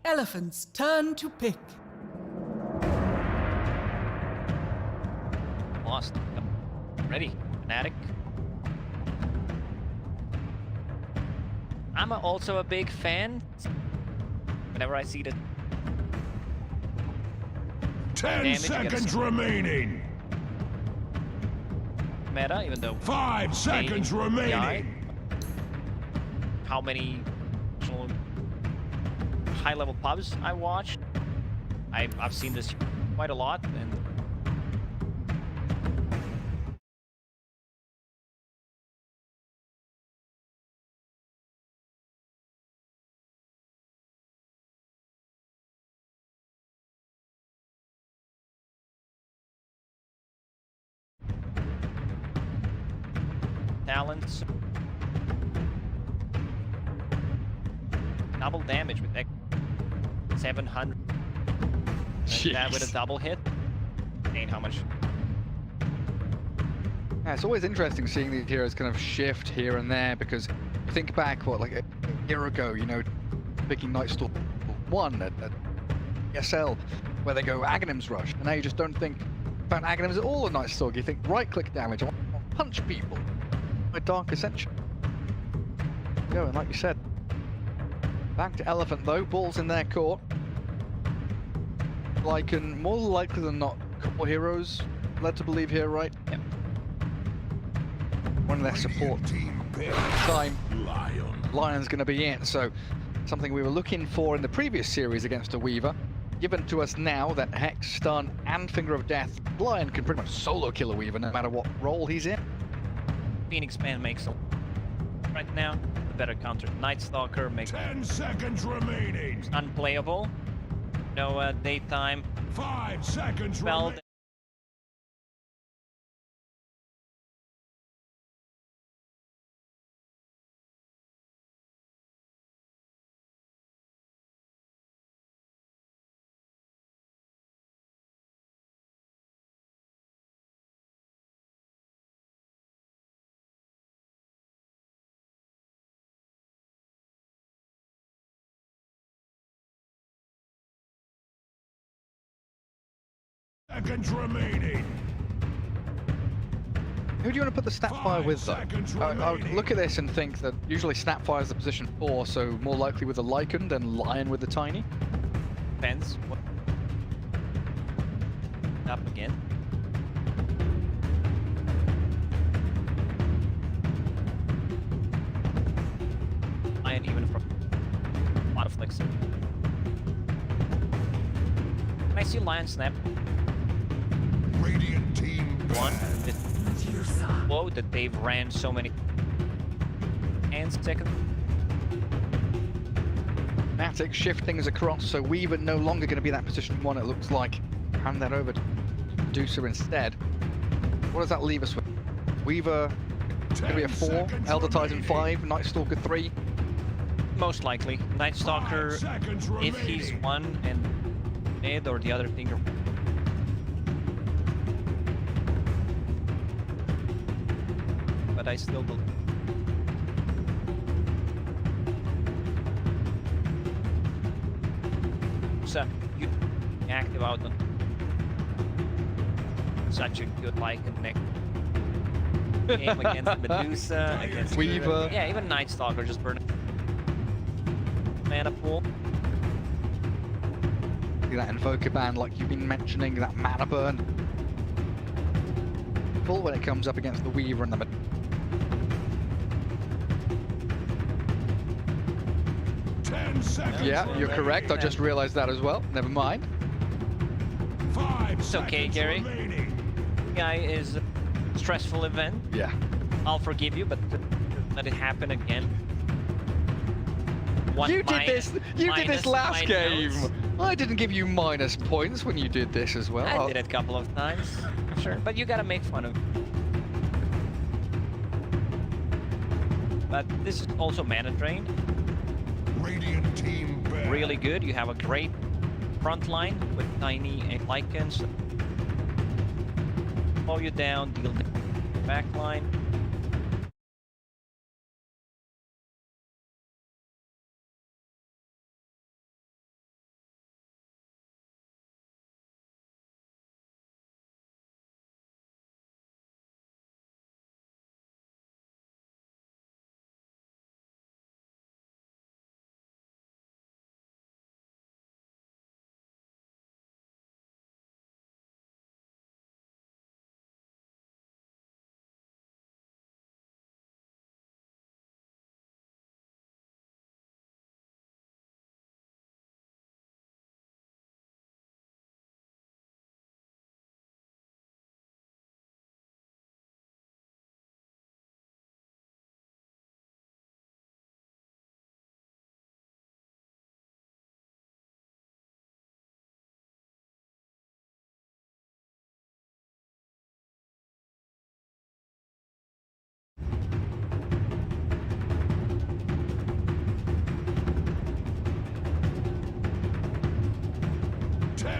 Elephant's turn to pick. Lost. Ready. Fnatic. I'm also a big fan. Whenever I see the 10 seconds remaining. Meta, even though 5 seconds remaining. How many high-level pubs I watched? I've seen this quite a lot, and talents. Double damage with that 700. And that with a double hit. Ain't how much. Yeah, it's always interesting seeing these heroes kind of shift here and there, because you think back, what, like a year ago, you know, picking Nightstalk 1 at ESL, where they go Aghanims Rush, and now you just don't think about Aghanims at all at Nightstalk. You think right-click damage, I want to punch people. My Dark Ascension. Go, and like you said, back to Elephant though, ball's in their court. Lycan, more likely than not, core heroes, led to believe here, right? Yep. One of their support time, Lion's going to be in, so something we were looking for in the previous series against a Weaver. Given to us now that Hex, Stun, and Finger of Death, Lion can pretty much solo kill a Weaver no matter what role he's in. Phoenix Man makes a right now. The better counter Night Stalker makes 10 seconds remaining. unplayable. No daytime 5 seconds spell. remaining. Seconds remaining. Who do you want to put the Snapfire with though? I would look at this and think that usually Snapfire is the position 4, so more likely with a Lycan than Lion with the Tiny. Depends. What... Up again. Lion even from a lot of flexibility. I see Lion snap. Radiant team One, this blow that they've ran so many. And second, Fnatic shift things across, so Weaver no longer going to be that position 1, it looks like. Hand that over to Medusa instead. What does that leave us with? Weaver going to be a 4, Elder Titan 5, Night Stalker 3. most likely. Night Stalker, if he's 1 and mid or the other finger. But I still believe. So, you active out on such a good Lycan neck game against Medusa, against Weaver. Yeah, even Night Stalker just burning mana pool. That Invoker ban, like you've been mentioning, that mana burn. Full when it comes up against the Weaver and the Medusa. 10 seconds. Yeah, you're correct. I just realized that as well. Never mind. 5 It's okay, seconds Gary. remaining. Guy is a stressful event. Yeah. I'll forgive you, but let it happen again. You did this. You did this last game. Notes. I didn't give you minus points when you did this as well. I did it a couple of times. Sure, but you gotta make fun of. But this is also mana drain. Radiant team banned. Really good. You have a great front line with Tiny and Lycans. Slow you down, deal the back line.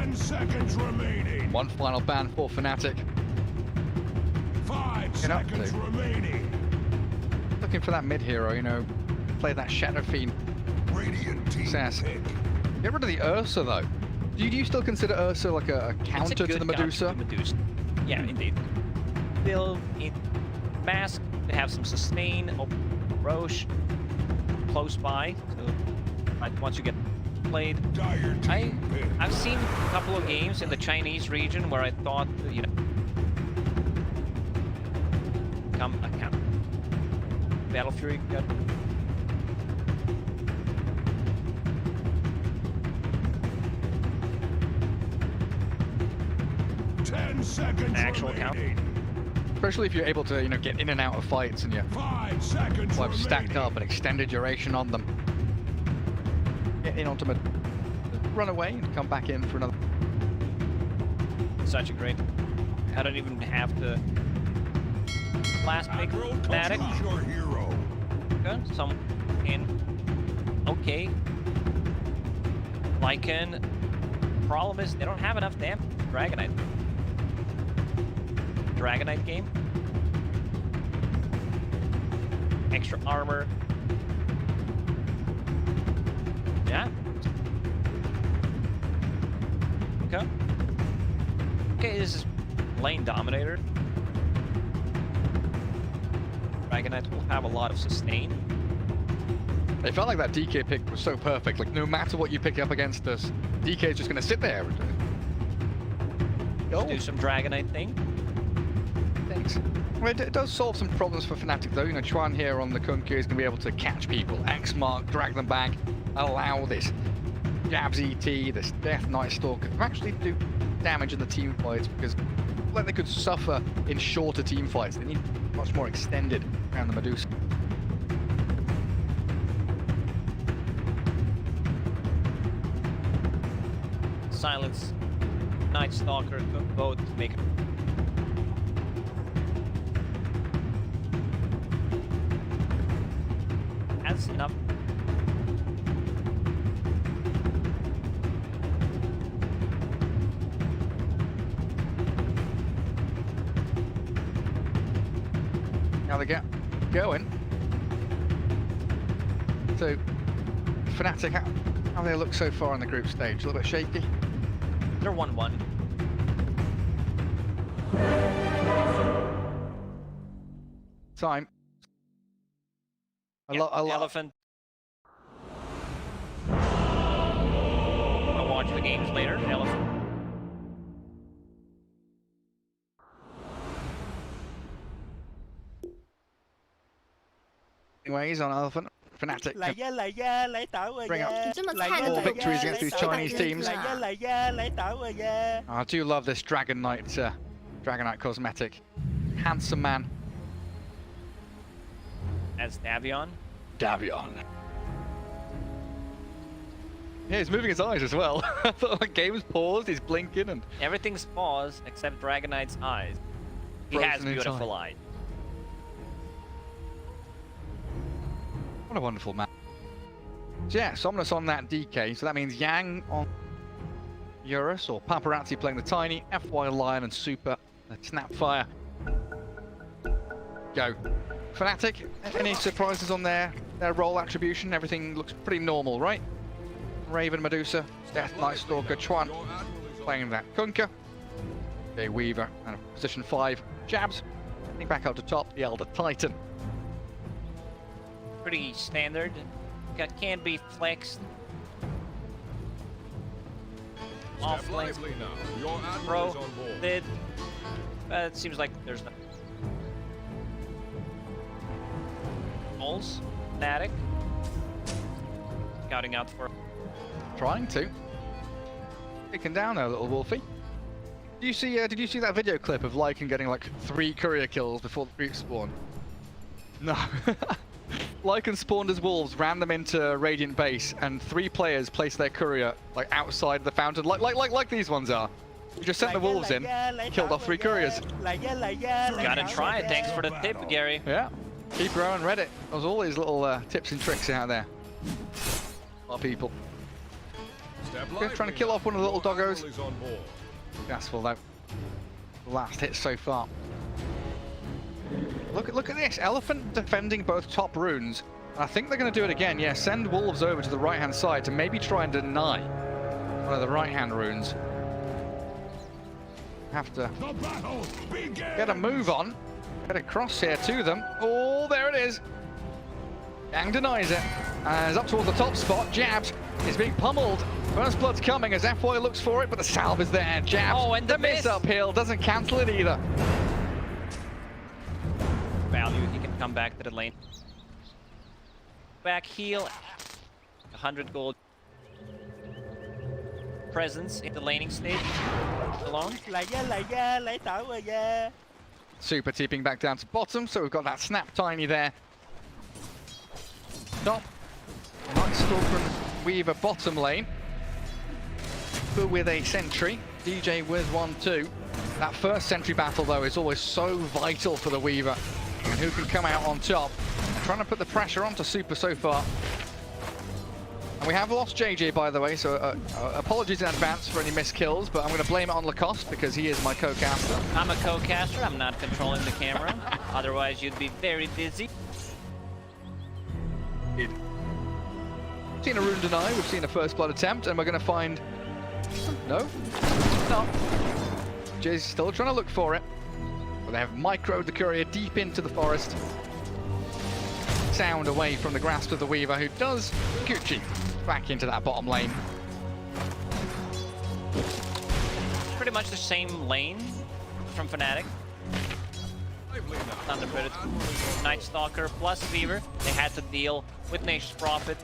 10 seconds remaining. One final ban for Fnatic. 5 Get up seconds to. remaining. Looking for that mid hero, you know, play that Shadow Fiend. Radiant team Sass. pick. Get rid of the Ursa though. Do you still consider Ursa like a It's a counter to good the counter Medusa? to Medusa. Yeah, indeed. Still in mask, they have some sustain. Oh, Roche close by. So like once you get played, Dire team pick. I've seen a couple of games in the Chinese region where I thought, you know, come account. Battle Fury got 10 seconds Actual count. remaining. Especially if you're able to, you know, get in and out of fights and you 5 seconds have remaining. stacked up an extended duration on them. Get in onto Medusa, run away and come back in for another. such a great. I don't even have to last pick Admiral Fnatic. Coach is your hero. Okay, some in. Okay. Lycan. Problem is they don't have enough damage. Dragonite. Dragonite game. Extra armor. Yeah. Okay. Okay, this is lane dominator. Dragonite will have a lot of sustain. It felt like that DK pick was so perfect. Like no matter what you pick up against us, DK is just going to sit there. Let's do some Dragonite thing. Thanks. Well, it does solve some problems for Fnatic though. You know, Chuan here on the Kunkka is going to be able to catch people, X mark, drag them back, allow this Jabs ET, this Death Knight Stalker to actually do damage in the team fights, because like they could suffer in shorter team fights. They need much more extended around the Medusa. Silence, Night Stalker, both make. That's enough. Now they get going. So, Fnatic, how they look so far in the group stage? A little bit shaky. They're 1-1. Time. Yeah, I love. Elephant. I'll watch the games later. Elephant. Anyways, on Elephant, Fnatic can 嚟呀嚟呀嚟打我 bring 呀 up 这么 嚟 菜 呀 的 all 嚟 狗 victories 呀 against 嚟 these 打 Chinese 我 teams. 嚟呀嚟呀嚟打我呀 I do love this Dragon Knight cosmetic. Handsome man, As Davion. Davion. Yeah, he's moving his eyes as well. I thought the game's paused, he's blinking and Everything's paused except Dragonite's eyes. He has Frozen in beautiful time. eyes. what a wonderful man. So yeah, Somnus on that DK, so that means Yang on Eurus, or Paparazzi playing the Tiny, FY Lion and Super, the Snapfire. Go. Fnatic, any surprises on their role attribution? Everything looks pretty normal, right? Raven, Medusa, Death Knight Stalker, Chuan playing that Kunkka. Okay, Weaver, and position 5, Jabs. Heading back up to top, the Elder Titan. Pretty standard. Can be flexed. Off flanks. Pro did. It seems like there's no. Holes. Fnatic. Scouting out for. Trying to. Taken down there, little Wolfie. Did you see that video clip of Lycan getting like 3 courier kills before the creep spawn? No. Lycan spawned as wolves, ran them into Radiant base, and 3 players placed their courier like outside the fountain, like these ones are. We just sent the wolves in, killed off 3 couriers. 嚟呀嚟呀嚟 Gotta 打我 try it. 呀 Thanks for the tip, Gary. Yeah. Keep growing Reddit. There's all these little tips and tricks out there. Our people. Good, trying to kill off one of the little doggos. Is on board. Successful though. Last hit so far. Look at this. Elephant defending both top runes. I think they're going to do it again. Yeah, send wolves over to the right-hand side to maybe try and deny one of the right-hand runes. Have to The battle begins. get a move on. Get across here to them. Oh, there it is. Yang denies it. As up towards the top spot, Jabs is being pummeled. First blood's coming as FY looks for it, but the salve is there. Jabs, Oh, and the miss miss. uphill, doesn't cancel it either. Value, he can come back to the lane. Back heal, 100 gold. Presence in the laning stage. Along. Lại nha, lại nha, lại tạo rồi nha. Super tipping back down to bottom, so we've got that snap tiny there. Top. Nice Stalker and Weaver bottom lane. But with a sentry. DJ with 1-2. That first sentry battle though is always so vital for the Weaver. And who can come out on top. Trying to put the pressure onto Super so far. And we have lost JJ, by the way, so apologies in advance for any missed kills, but I'm going to blame it on Lacoste because he is my co-caster. I'm a co-caster, I'm not controlling the camera. Otherwise, you'd be very busy. We've seen a rune deny, we've seen a first blood attempt, and we're going to find... No? No. JJ's still trying to look for it. But they have microed the courier deep into the forest. Sound away from the grasp of the Weaver, who does Gucci back into that bottom lane. Pretty much the same lane from Fnatic. Thunder Predator, Night Stalker plus Fever. They had to deal with Nature's Prophet.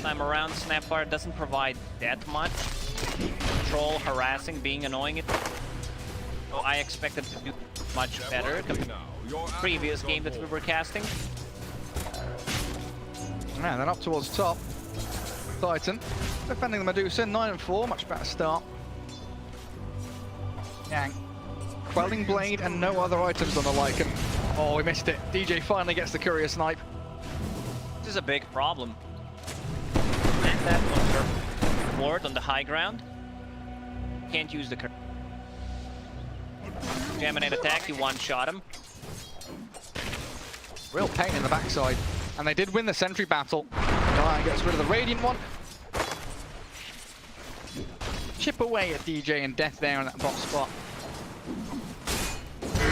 Time around, Snapfire doesn't provide that much. Control, harassing, being annoying. So I expected to do much better compared to the previous game that we were casting. And then up towards top. Titan defending the Medusa, 9-4, much better start. Yang. Quelling Blade and no other items on the Lycan. Oh, we missed it. DJ finally gets the courier snipe. This is a big problem. And that was ward on the high ground. Can't use the courier. Jaminate attack, you one-shot him. Real pain in the backside. And they did win the sentry battle. Ryan gets rid of the Radiant one. Chip away at DJ and death there in that bot spot.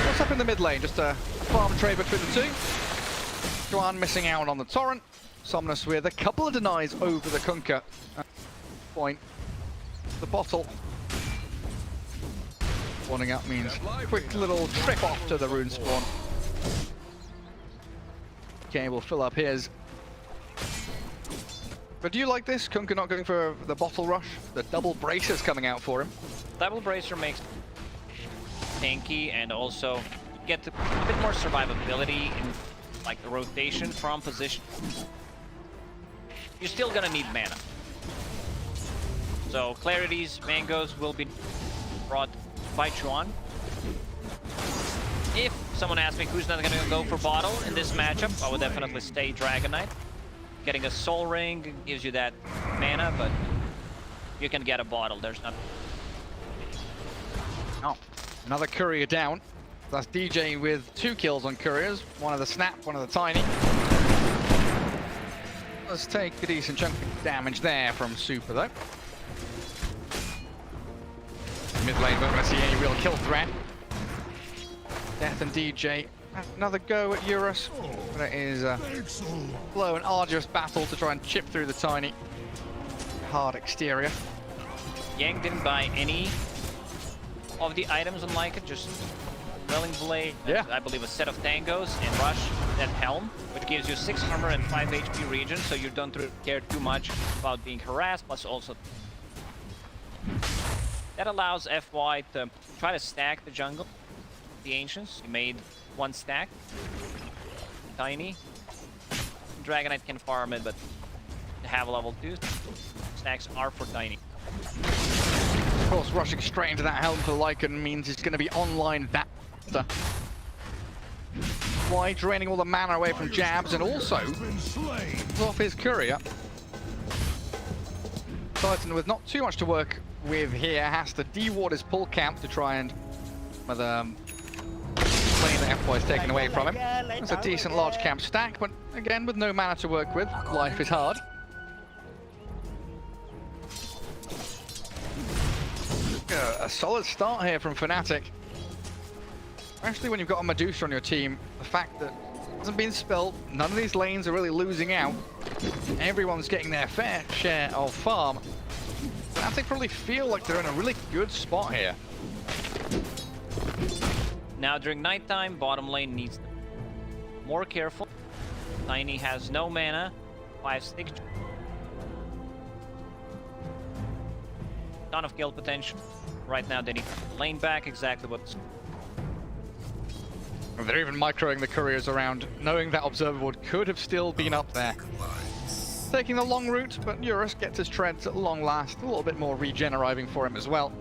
What's up in the mid lane? Just a farm trade between the two. Juan missing out on the Torrent. Somnus with a couple of denies over the Kunkka. Point. The bottle. Spawning up means quick little trip off to the rune spawn. Okay, we'll fill up his. But do you like this? Kunkka not going for the bottle rush? The double bracers coming out for him. Double Bracer makes tanky and also get a bit more survivability in like the rotation from position. You're still gonna need mana. So Clarities, Mangoes will be brought by Chuan. If someone asks me who's not gonna go for bottle in this matchup, I would definitely stay Dragon Knight. Getting a Soul Ring gives you that mana, but you can get a bottle. There's not. Oh, another courier down. That's DJ with 2 kills on couriers. One of the snap, one of the tiny. Let's take a decent chunk of damage there from Super though. Mid lane, don't want to see any real kill threat. Death and DJ. Another go at Eurus. But it is a slow and arduous battle to try and chip through the tiny. Hard exterior. Yang didn't buy any of the items on Lycan, just Welling Blade, Yeah. I believe a set of tangos, and Rush, that Helm, which gives you 6 armor and 5 HP regen, so you don't care too much about being harassed, plus also that allows FY to try to stack the jungle. The Ancients, he made 1 stack. Tiny. Dragon Knight can farm it, but to have level 2 stacks are for Tiny. Of course, rushing straight into that helm for Lycan means he's going to be online that after. Why draining all the mana away from jabs and also off his courier. Titan with not too much to work with here. Has to deward his pull camp to try and with lane that FY is taken away from him. That's a decent large camp stack, but again with no mana to work with, life is hard. A solid start here from Fnatic. Especially when you've got a Medusa on your team, the fact that it hasn't been spilled, none of these lanes are really losing out. Everyone's getting their fair share of farm. Fnatic probably feel like they're in a really good spot here. Now during nighttime, bottom lane needs to be more careful. Tiny has no mana, 5-6. Ton of kill potential. Right now they need to lane back, exactly what's... They're even microing the couriers around, knowing that observer board could have still been up there. Taking the long route, but Eurus gets his treads at long last. A little bit more regen arriving for him as well.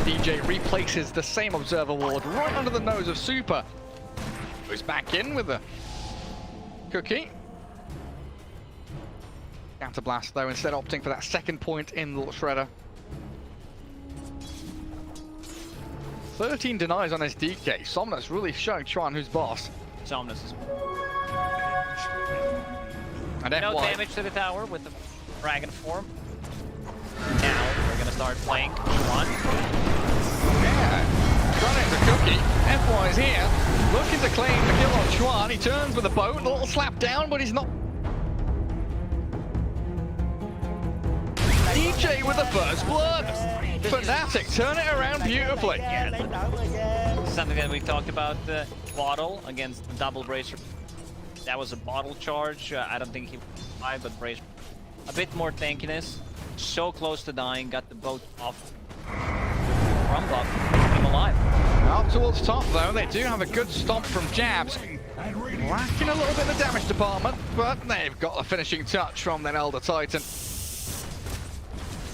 DJ replaces the same observer ward right under the nose of Super. Goes back in with the cookie. Counterblast though, instead opting for that second point in the Shredder. 13 denies on his DK. Somnus really showing Chuan who's boss. Somnus is... And No FY. damage to the tower with the dragon form. Now we're gonna start playing Chuan. Yeah, running the cookie. FY is here, looking to claim the kill on Chuan. He turns with a boat, a little slap down, but he's not. DJ with the first blood. Fnatic turn it around beautifully. Something that we talked about, Waddle against the double bracer. That was a bottle charge. I don't think he would die, but bracer. A bit more tankiness. So close to dying, got the boat off. From buff, him alive. Up towards top though, they do have a good stomp from Jabs. Lacking a little bit of the damage department, but they've got a finishing touch from that Elder Titan.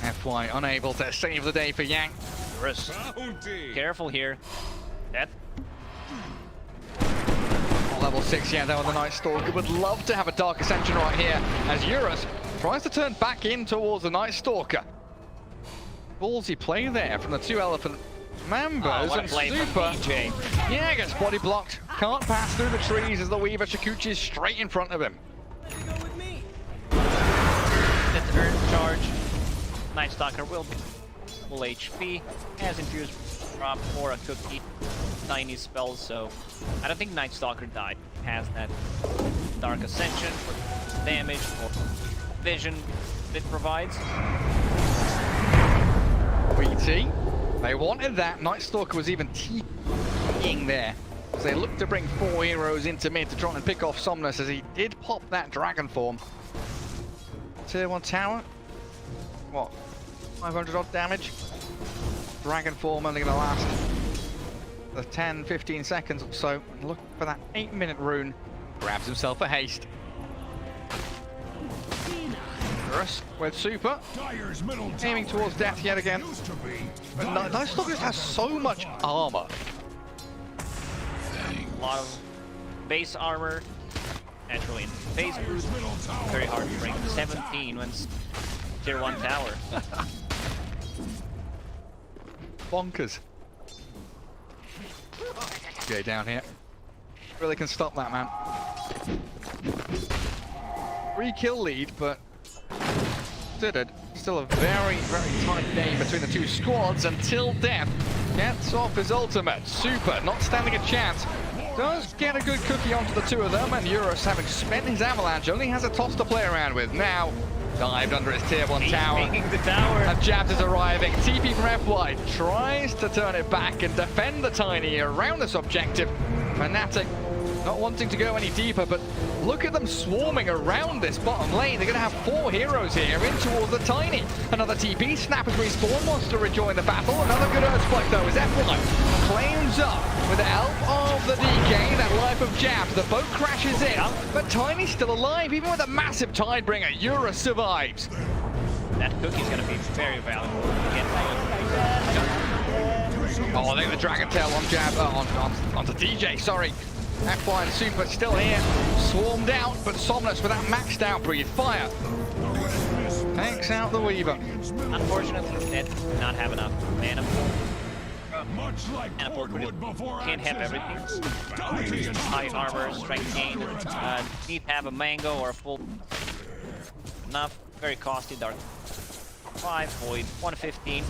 FY unable to save the day for Yang. Eurus. Careful here. Death. Level 6, yeah, though, on the Night Stalker. Would love to have a Dark Ascension right here as Eurus tries to turn back in towards the Night Stalker. Ballsy play there from the two Elephant members, what a and play from Super, DJ. yeah, gets body blocked. Can't pass through the trees as the Weaver Shikuchi is straight in front of him. That's the Urn charge. Night Stalker will be full HP. Has infused drop for a cookie. Tiny spells, so I don't think Night Stalker died. Has that Dark Ascension for damage or vision it provides. BT, they wanted that. Night Stalker was even teeing there as they looked to bring 4 heroes into mid to try and pick off Somnus as he did pop that dragon form. Tier 1 tower. What? 500 odd damage. Dragon form only going to last the 10-15 seconds or so. Look for that 8-minute rune. Grabs himself a haste. Eurus with Super. Aiming towards death yet again. But Night Stalker just has so much armor. A lot of base armor. Naturally in phase boost. Very hard to bring 17 when it's tier 1 tower. Bonkers. Okay, down here. Really can stop that, man. 3-kill lead, but still a very, very tight game between the two squads until Death gets off his ultimate. Super, not standing a chance. Does get a good cookie onto the two of them, and Eurus, having spent his avalanche, only has a toss to play around with. Now, dived under his tier 1 tower. Taking the tower. And Jabs is arriving. TP from FY tries to turn it back and defend the Tiny around this objective. Fnatic not wanting to go any deeper, but look at them swarming around this bottom lane. They're going to have 4 heroes here in towards the Tiny. Another TP. Snappers respawn, wants to rejoin the battle. Another good Earth Spike though as FY claims up with the help of the DK, that life of Jabs. The boat crashes in, but Tiny's still alive, even with a massive Tidebringer. Eurus survives. That cookie's gonna be very valuable. Oh, I think the Dragon Tail on Jab, onto DJ, sorry. FY and Super still here, swarmed out, but Somnus with that maxed out breathe fire. Takes out the Weaver. Unfortunately, Ned did not have enough mana pool. Much like Mana pool Cordwood before can't have everything. Bounty High armor, strength gain. Need to have a mango or a full. Enough. Very costly. Dark 5 void 115.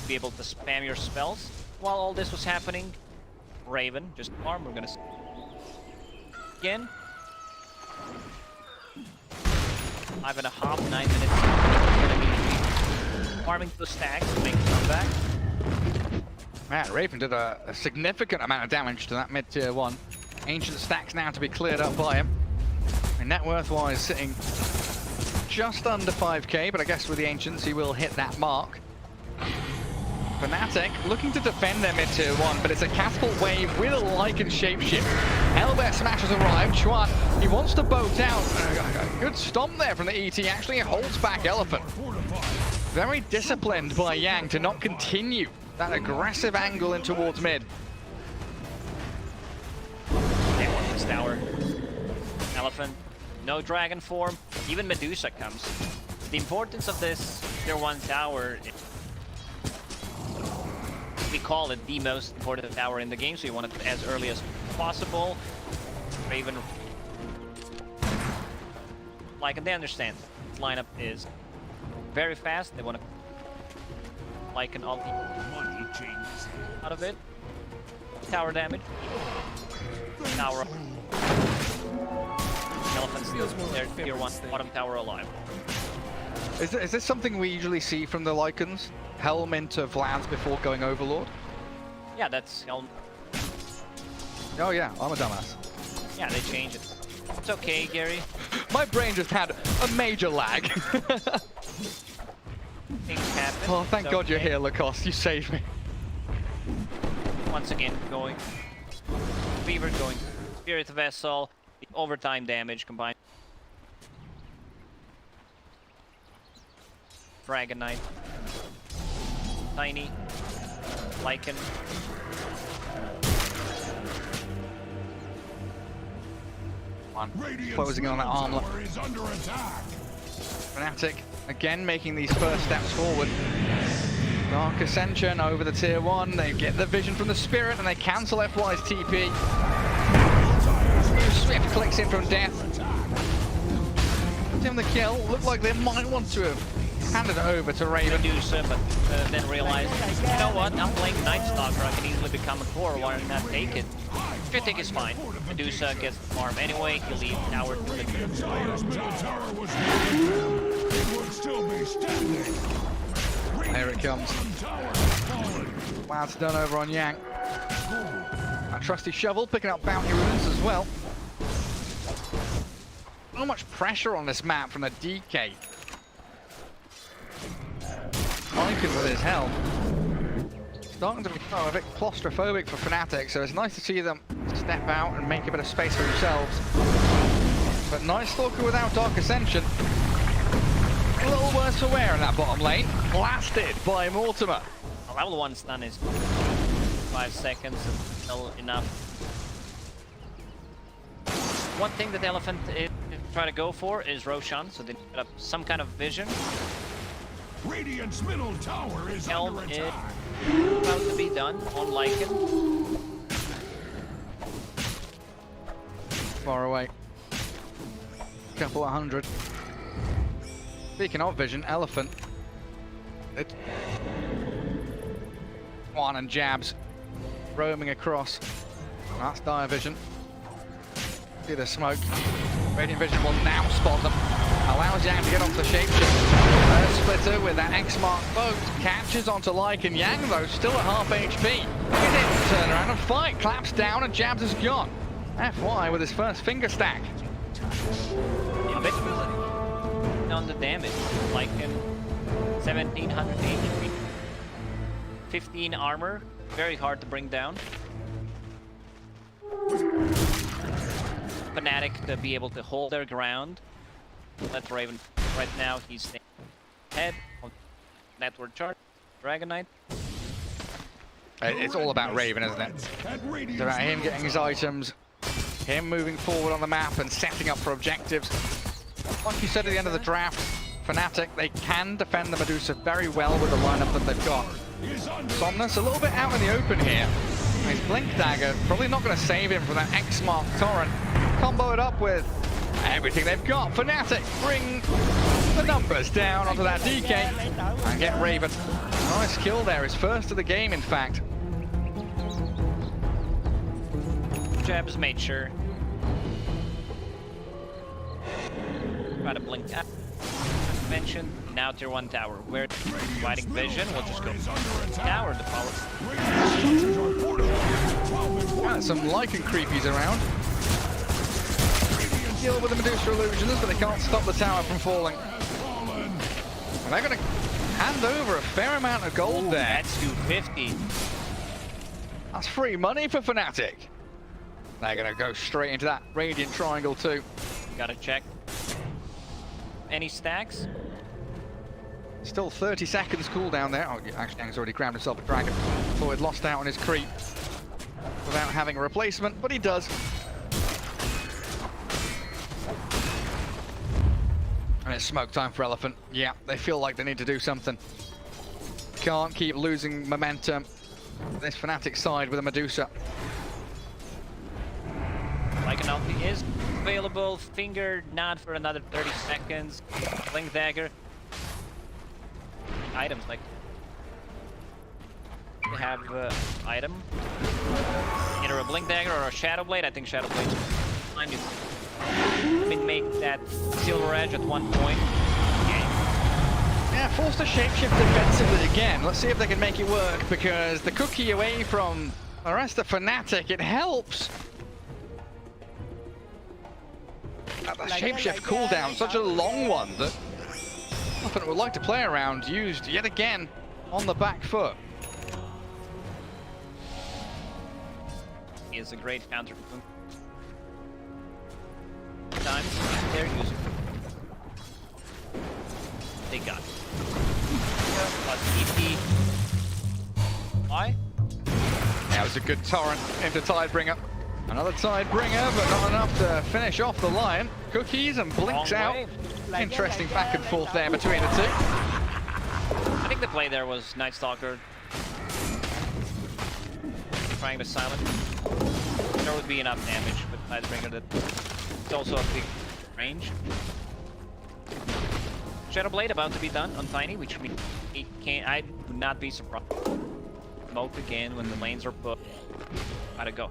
Be able to spam your spells. While all this was happening, Raven just farm. We're gonna again. 5.5, 9 minutes. Gonna be farming the stacks to make a comeback. Man, Raven did a significant amount of damage to that mid-tier 1. Ancient stacks now to be cleared up by him. And net worth-wise sitting just under 5k, but I guess with the Ancients he will hit that mark. Fnatic looking to defend their mid-tier 1, but it's a catapult wave with a Lycan shapeshift. Hellbear Smash has arrived. Chuan, he wants to boat out. Good stomp there from the ET. Actually holds back Elephant. Very disciplined by Yang to not continue that aggressive angle in towards mid. They want this tower. Elephant, no dragon form. Even Medusa comes. The importance of this tier 1 tower, we call it the most important tower in the game, so you want it as early as possible. Raven, like, they understand this lineup is very fast. They want to like an ulti out of it. Tower damage. Tower. Elephant steals their tier 1 bottom tower alive. Is this something we usually see from the Lycans? Helm into Vlad's before going Overlord? Yeah, that's Helm. Oh yeah, I'm a dumbass. Yeah, they change it. It's okay, Gary. My brain just had a major lag. Things happen. Oh, thank It's God you're okay. here, Lacoste. You saved me. Once again, going. Fever going. Spirit Vessel. The overtime damage combined. Dragon Knight. Tiny. Lycan. Closing on that armor. Is under attack. Fnatic again making these first steps forward. Dark Ascension over the tier 1. They get the vision from the Spirit and they cancel FY's TP. Swift clicks in from death. Give him the kill. Looked like they might want to have handed it over to Raven. Medusa, but then realized, you know what, I'm playing Night Stalker, I can easily become a core, why not take it? Critic is fine. Medusa gets the farm anyway, he'll leave tower to the Empire's middle tower was it would still be standing. Here it comes. Wow, it's done over on Yang. A trusty shovel picking up bounty runes as well. So much pressure on this map from the DK. Lycan with his helm. Starting to become a bit claustrophobic for Fnatic, so it's nice to see them step out and make a bit of space for themselves. But Night Stalker without Dark Ascension. A little worse for wear in that bottom lane. Blasted by Mortimer. A level 1 stun is 5 seconds, still enough. One thing that the Elephant is trying to go for is Roshan, so they set up some kind of vision. Radiant's middle tower is Helm under is attack. about to be done on Lycan. Far away. Couple of hundred. Speaking of vision, Elephant. One and jabs. Roaming across. That's dire vision. See the smoke. Radiant vision will now spot them. Allows Yang to get off the shapeshift. Splitter with that X-Mark boat catches onto Lycan. Yang though still at half HP. Look at it, turn around and fight. Claps down and jabs is gone. FY with his first finger stack. Invisibility on the damage. Lycan 1700 HP. 15 armor. Very hard to bring down. Fnatic to be able to hold their ground. That's Raven. Right now he's staying ahead on network chart. Dragon Knight. It's all about Raven, isn't it? It's about him getting his items, him moving forward on the map and setting up for objectives. Like you said at the end of the draft, Fnatic, they can defend the Medusa very well with the lineup that they've got. Somnus a little bit out in the open here. His Blink Dagger probably not going to save him from that X-Mark Torrent. Combo it up with everything they've got. Fnatic bring the numbers down onto that DK and get Raven. Nice kill there, his first of the game in fact. Jabs made sure. Got to blink. Mentioned now tier 1 tower. We're fighting vision. We'll just go tower to power. Got some Lycan creepies around. Deal with the Medusa illusions, but they can't stop the tower from falling. And they're going to hand over a fair amount of gold there. That's 250. That's free money for Fnatic. They're going to go straight into that Radiant Triangle too. Gotta check. Any stacks? Still 30 seconds cooldown there. Oh, actually, Ang's already grabbed himself a dragon. Thought he'd lost out on his creep without having a replacement, but he does. And it's smoke time for Elephant. Yeah, they feel like they need to do something. Can't keep losing momentum. This Fnatic side with a Medusa. Like an ulti is available. Finger not for another 30 seconds. Blink Dagger. Items like they have item. Either a Blink Dagger or a Shadow Blade. I think Shadow Blade. I mean, make that Silver Edge at one point. Yeah, forced to shapeshift defensively again. Let's see if they can make it work, because the cookie away from the rest of Fnatic, it helps. The shapeshift cooldown, such a long one that Elephant would like to play around, used yet again on the back foot. Is a great counter. Times they're using. They got it. Plus EP. Why? That was a good torrent into Tidebringer. Another Tidebringer, but not enough to finish off the Lion. Cookies and blinks Long out. way. Interesting back and forth there between the two. I think the play there was Night Stalker trying to silence. There would be enough damage with Tidebringer that it's also a big range. Shadow Blade about to be done on Tiny, which means he can't. I would not be surprised. Smoke again when the lanes are put. Gotta go.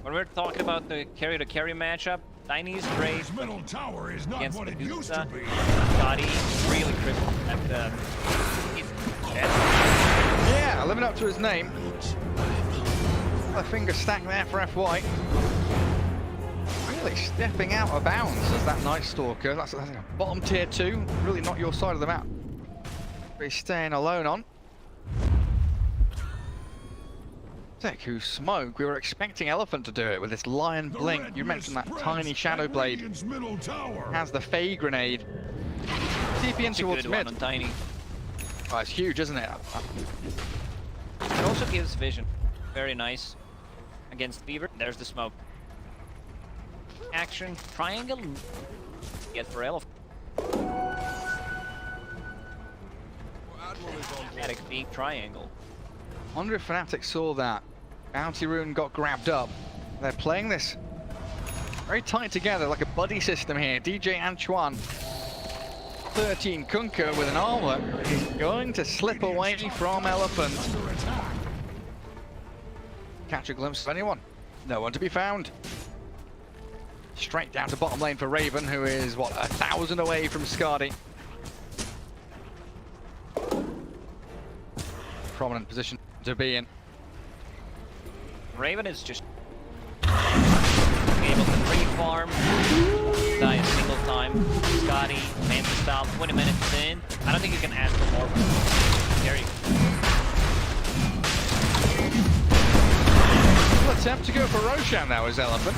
When we're talking about the carry-to-carry matchup, Tiny's great. His middle tower is not Against what it used Medusa. to be. Scotty really crippled. And he's dead. Yeah, living up to his name. A finger stack there for FY. Really stepping out of bounds as that Night Stalker. That's a bottom tier 2. Really not your side of the map. He's staying alone on. Who smoke. We were expecting Elephant to do it with this Lion Blink. You mentioned that tiny Shadow Blade. Has the Fey Grenade. TP in towards mid. On Tiny. Oh, it's huge, isn't it? It also gives vision. Very nice. Against Fever. There's the smoke. Action. Triangle. Get for Elephant. Fnatic big triangle. Wonder if Fnatic saw that. Bounty Rune got grabbed up. They're playing this very tight together, like a buddy system here. DJ Antoine, 13 Kunkka with an armlet, is going to slip away from Elephant. Catch a glimpse of anyone. No one to be found. Straight down to bottom lane for Raven, who is, what, 1,000 away from Skadi. Prominent position to be in. Raven is just able to re-farm, die a single time. Scotty, Manta style, 20 minutes in. I don't think you can ask for more. There you go. Well, attempt to go for Roshan now as Elephant.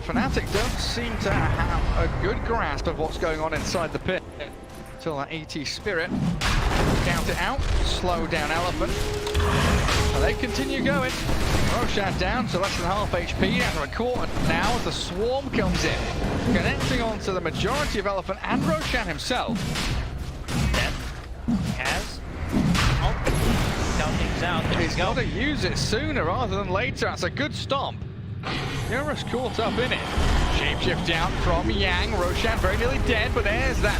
Fnatic don't seem to have a good grasp of what's going on inside the pit. Until that ET Spirit count it out, slow down Elephant. And they continue going. Roshan down to less than half HP after a quarter now as the swarm comes in. Connecting onto the majority of Elephant and Roshan himself. Has count things out. There He's we go. got to use it sooner rather than later. That's a good stomp. Eurus caught up in it. Shapeshift down from Yang. Roshan very nearly dead, but there's that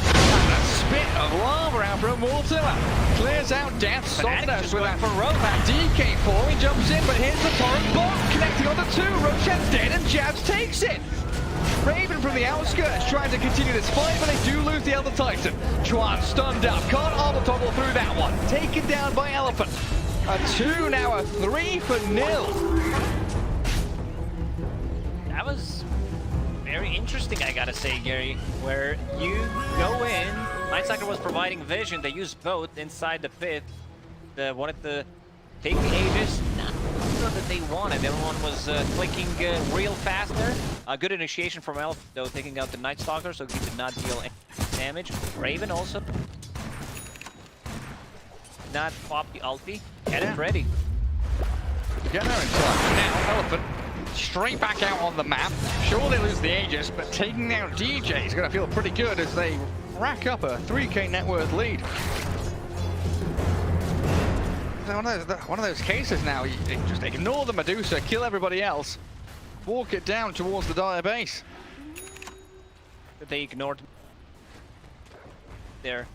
spit of lava out from Mortilla. Clears out Death. Somnos with that for that DK falling, jumps in, but here's the torrent bomb connecting on the two. Roshan's dead and Jabs takes it. Raven from the outskirts trying to continue this fight, but they do lose the Elder Titan. Chuan stunned up, can't auto toggle through that one. Taken down by Elephant. A 2, now a 3 for nil. That was very interesting, I gotta say, Gary, where you go in, Nightsucker was providing vision, they used both inside the pit, wanted to take the Aegis, not sure that they wanted, everyone was clicking real fast there. A good initiation from Elf, though, taking out the Night Stalker, so he did not deal any damage. Raven also not pop the ulti, get it ready. Get her in time. Now, Elephant straight back out on the map. Sure, they lose the Aegis, but taking out DJ is going to feel pretty good as they rack up a 3k net worth lead. One of those cases now, you just ignore the Medusa, kill everybody else, walk it down towards the Dire base. But they ignored there.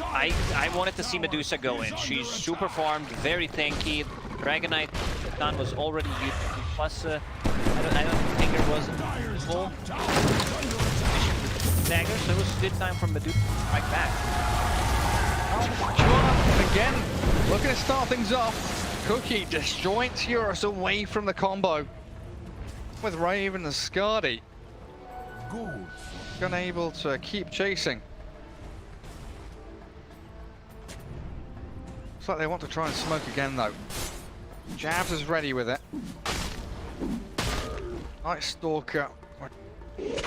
I wanted to see Medusa go in. She's super farmed, very tanky. Dragonite stun was already used. Plus, I don't think there was full dagger, so it was a good time for Medusa to strike back. And again, looking to start things off. Cookie disjoints Eurus away from the combo with Raven and Skadi. Unable to keep chasing. Looks like they want to try and smoke again though. Jabs is ready with it. Night Stalker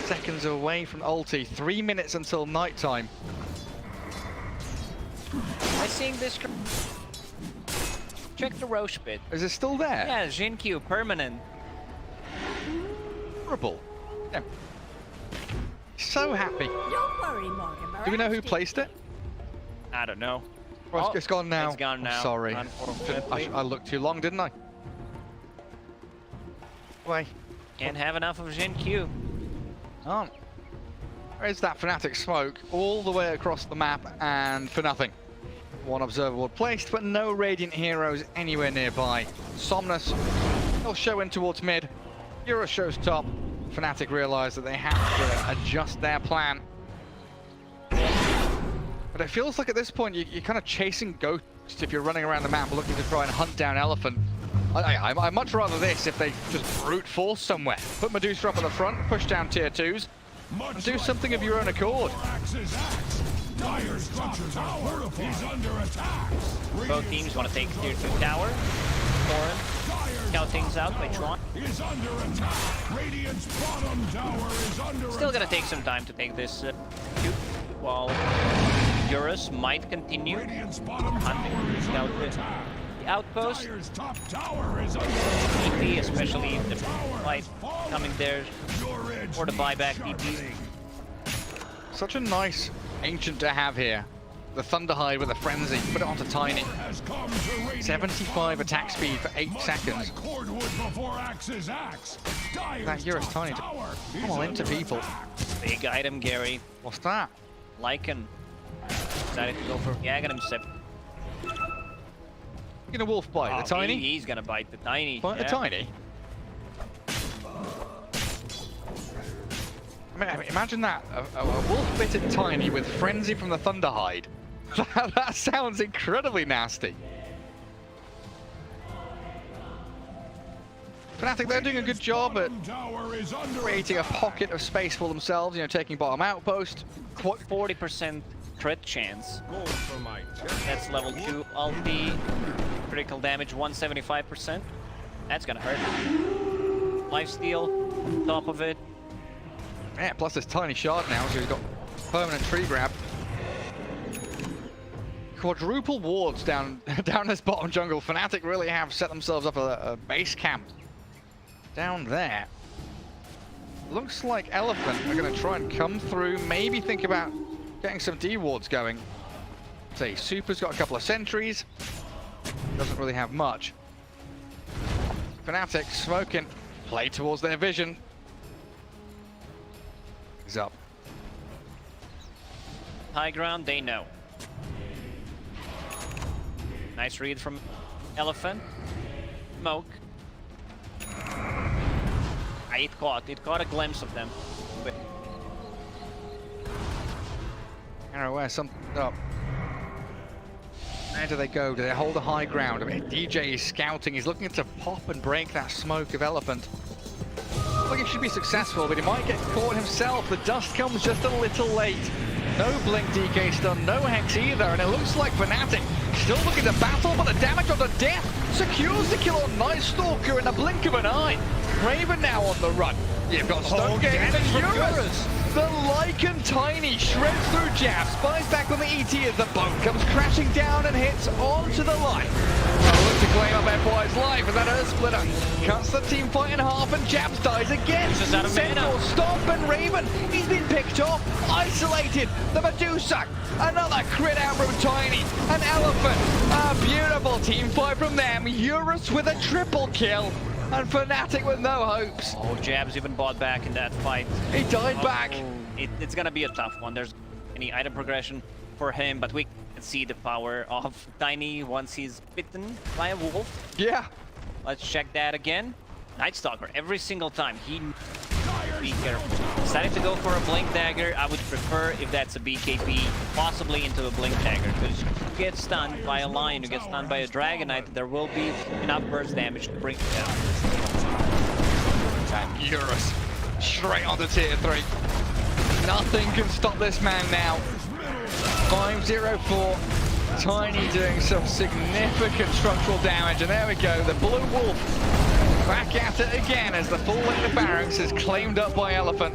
seconds away from ulti. 3 minutes until night time. Am I seeing this? Check the Roche pit. Is it still there? Yeah, Jinkyu, permanent. Horrible. Yeah. So happy. Don't worry, Mortimer. Do we know who placed it? I don't know. Well, it's gone now. It's gone now. I'm sorry. Unfortunately. I looked too long, didn't I? Wait. Can't have enough of Jinkyu. Oh. There's that Fnatic smoke all the way across the map and for nothing. One observer board placed, but no Radiant heroes anywhere nearby. Somnus will show in towards mid. Eurus shows top. Fnatic realise that they have to adjust their plan. But it feels like at this point you're kind of chasing ghosts if you're running around the map looking to try and hunt down Elephant. I'd much rather this if they just brute force somewhere. Put Medusa up at the front, push down tier 2s, and do something of your own accord. Both teams want to take tier 2 tower. Thorin, count things out by Tron. Still gonna take some time to take this cube, while Eurus might continue hunting out the outpost. EP, especially if the fight coming there, or the buyback EP. Such a nice ancient to have here. The Thunderhide with a frenzy, put it onto Tiny. 75 attack speed for 8 seconds. That Eurus Tiny to pummel into people. Big item, Gary. What's that? Lycan decided to go for Yagan himself. Gonna wolf bite the Tiny? He's gonna bite the Tiny. Bite the Tiny? I mean, imagine that, a wolf-bitted Tiny with frenzy from the Thunderhide. That sounds incredibly nasty. Fnatic, they're doing a good job at creating a pocket of space for themselves, you know, taking bottom outpost. 40% crit chance. That's level 2 ulti. Critical damage 175%. That's gonna hurt. Lifesteal on top of it. Yeah, plus this Tiny shard now, so he's got permanent tree grab. quadruple wards down this bottom jungle. Fnatic really have set themselves up a base camp down there. Looks like Elephant are going to try and come through, maybe think about getting some D wards going. Say, Super's got a couple of sentries, doesn't really have much. Fnatic smoking, play towards their vision. He's up. High ground, they know. Nice read from Elephant. Smoke. It caught a glimpse of them. Arrow, something up. Where do they go? Do they hold the high ground? I mean, DJ is scouting. He's looking to pop and break that smoke of Elephant. I think he should be successful, but he might get caught himself. The dust comes just a little late. No Blink DK stun, no Hex either, and it looks like Fnatic still looking to battle, but the damage on the death secures the kill on Night Stalker in the blink of an eye. Raven now on the run. You've got Stone Game and Eurus. The Lycan Tiny shreds through jabs, spies back on the ET as the boat comes crashing down and hits onto the line. Look to claim up FY's life, and that Earth Splitter cuts the team fight in half, and Jabs dies again. Just out of mana. Stomp and Raven, he's been picked off, isolated. The Medusa, another crit out from Tiny, an Elephant, a beautiful team fight from them. Eurus with a triple kill. And Fnatic with no hopes. Oh, Jabs even bought back in that fight. He died back. It's gonna be a tough one. There's any item progression for him, but we can see the power of Tiny once he's bitten by a wolf. Yeah. Let's check that again. Night Stalker, every single time. Be careful. Deciding to go for a Blink Dagger. I would prefer if that's a BKB, possibly into a Blink Dagger. Because you get stunned by a Lion, you get stunned by a Dragon Knight, there will be enough burst damage to bring it down. And Eurus, straight onto tier 3. Nothing can stop this man now. 5-0-4. Tiny doing some significant structural damage, and there we go, the Blue Wolf back at it again as the full lane of barracks is claimed up by Elephant.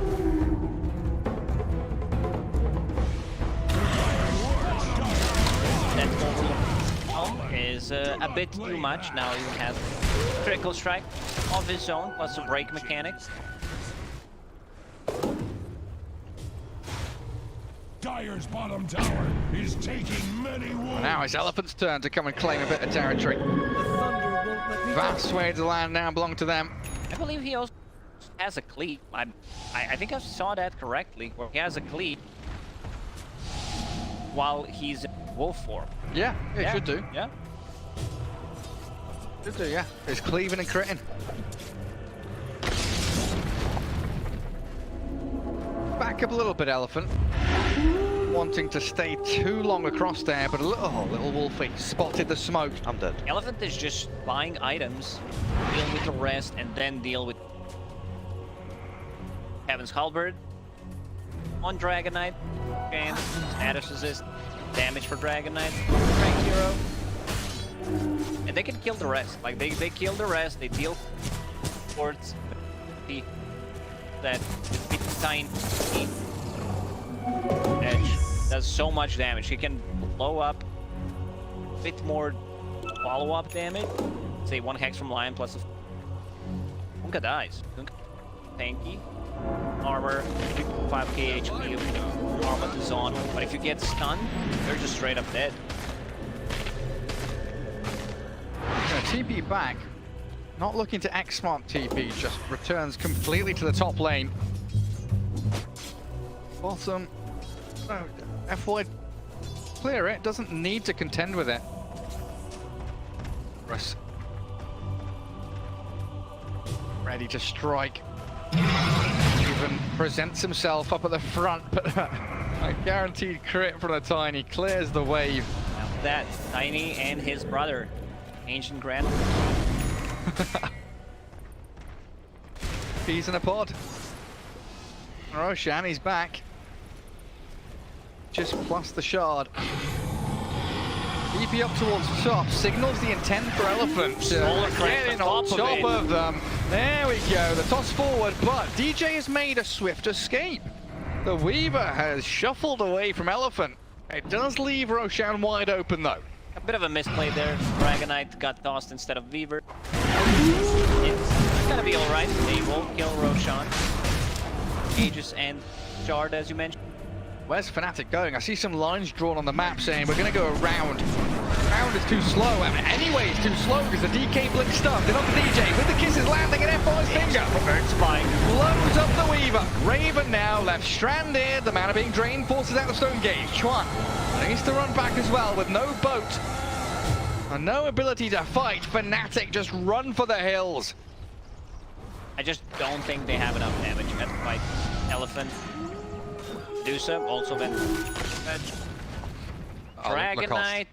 That overload is a bit too much. Now he has critical strike of his own, plus a break mechanic. Dire's bottom tower is taking many wounds. Now it's Elephant's turn to come and claim a bit of territory. Vast swathes of land now belong to them. I believe he also has a cleat. I think I saw that correctly, where he has a cleat while he's in wolf form. Yeah, it should do. Yeah. Should do, yeah. It's cleaving and critting. Back up a little bit, Elephant. Wanting to stay too long across there, but little Wolfie spotted the smoke. I'm dead. Elephant is just buying items, deal with the rest, and then deal with Heaven's Halberd on Dragon Knight, and status resist, damage for Dragon Knight, rank hero, and they can kill the rest. Like they kill the rest, they deal towards that tiny edge does so much damage. He can blow up a bit more follow-up damage. Say 1 Hex from Lion plus a Kunkka dies. Kunkka tanky. Armor, 5k HP, armor is on. But if you get stunned, you're just straight up dead. TP back. Not looking to X-Smart TP, just returns completely to the top lane. Bottom. No, FY clear it, doesn't need to contend with it. Russ. Ready to strike. Even presents himself up at the front, but a guaranteed crit from the Tiny clears the wave. Now that's Tiny and his brother, Ancient Grand. Peas in a pod. Roshan, he's back. Just plus the shard. EP up towards top, signals the intent for Elephant. Getting on top of them. There we go, the toss forward, but DJ has made a swift escape. The Weaver has shuffled away from Elephant. It does leave Roshan wide open though. A bit of a misplay there. Dragonite got tossed instead of Weaver. It's gonna be alright. They will kill Roshan. Aegis and Shard, as you mentioned. Where's Fnatic going? I see some lines drawn on the map saying we're going to go around. Round is too slow. I mean, anyway, it's too slow because the DK blink stunned. They're on the DJ with the kisses landing and F5's finger. Reverse spike. Blows up the Weaver. Raven now left stranded. The mana being drained forces out the Stone Gate. Chuan needs to run back as well with no boat and no ability to fight. Fnatic just run for the hills. I just don't think they have enough damage to fight Elephant. Medusa also been Dragonite.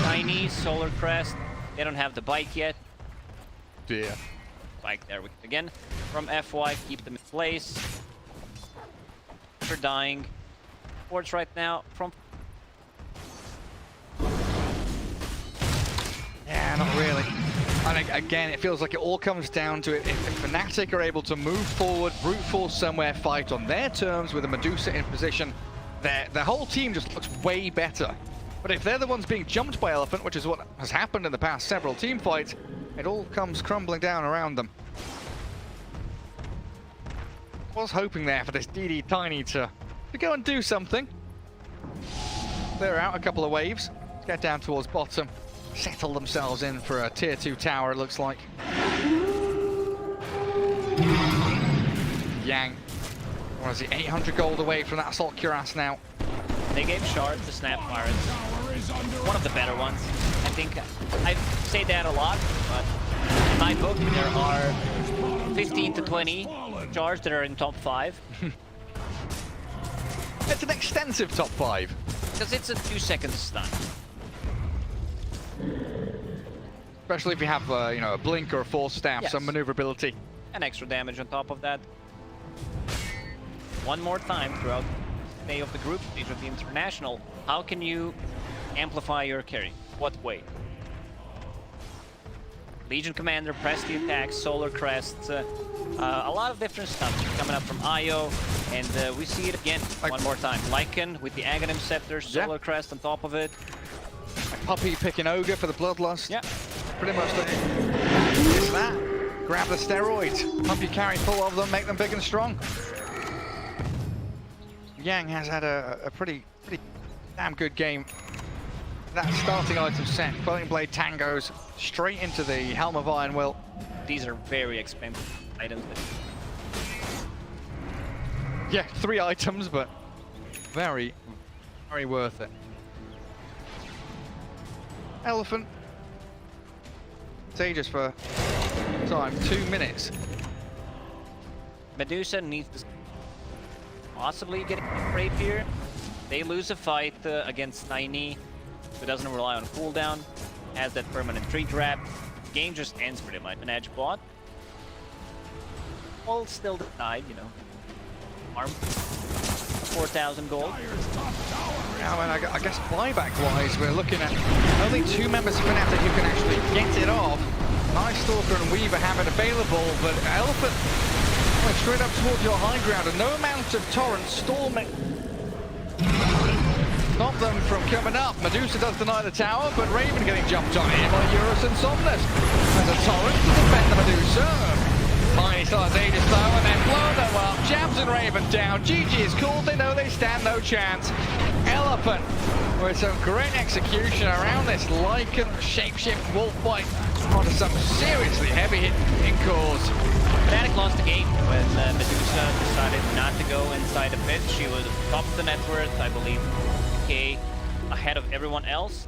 Tiny Solar Crest. They don't have the bike yet. Dear. Bike there again from FY. Keep them in place. They're dying. Ports right now from. Yeah, not really. And again, it feels like it all comes down to it. If Fnatic are able to move forward, brute force somewhere, fight on their terms with a Medusa in position, their whole team just looks way better. But if they're the ones being jumped by Elephant, which is what has happened in the past several team fights, it all comes crumbling down around them. Was hoping there for this DD Tiny to go and do something. Clear out a couple of waves, get down towards bottom. Settle themselves in for a tier 2 tower, it looks like. Yang. What is he, 800 gold away from that Assault Cuirass now. They gave Shard the Snapfire. It's one of the better ones. I think I say that a lot, but in my book there are 15 to 20 Shards that are in top 5. It's an extensive top 5. Because it's a 2-second stun. Especially if you have, you know, a blink or a force staff, Yes. some maneuverability. And extra damage on top of that. One more time throughout the day of the group stage of the International, how can you amplify your carry? What way? Legion Commander, press the attacks, Solar Crests, a lot of different stuff coming up from IO, and we see it again one more time. Lycan with the Aghanim Scepter, Solar Crest on top of it. Puppy picking Ogre for the Bloodlust. Yeah. Pretty much it's that. Grab the steroids, pump your carry full of them, make them big and strong. Yang has had a pretty damn good game. That starting item set, Floating Blade Tangos, straight into the Helm of Iron Will. These are very expensive items. Yeah, 3 items, but very, very worth it. Elephant. Aegis for time, 2 minutes. Medusa needs to possibly get a rapier. They lose a fight against Tiny, who doesn't rely on cooldown, has that permanent tree trap. Game just ends pretty much. An edge bot. All still denied, you know. Arm. 4,000 gold. Now, and I guess buyback-wise, we're looking at only 2 members of Fnatic who can actually get it off. Nice Stalker and Weaver have it available, but Elephant went straight up towards your high ground, and no amount of Torrent storming stop them from coming up. Medusa does deny the tower, but Raven getting jumped on here by Eurus and Somnus. There's a Torrent to defend the Medusa. Tiny starts Aegis though, and then blow them up. Jabs and Raven down. GG is called, they know they stand no chance. Elephant with some great execution around this Lycan shapeshift wolf fight onto some seriously heavy hitting cores. Fnatic lost the game when Medusa decided not to go inside the pit. She was top of the net worth, I believe, K ahead of everyone else.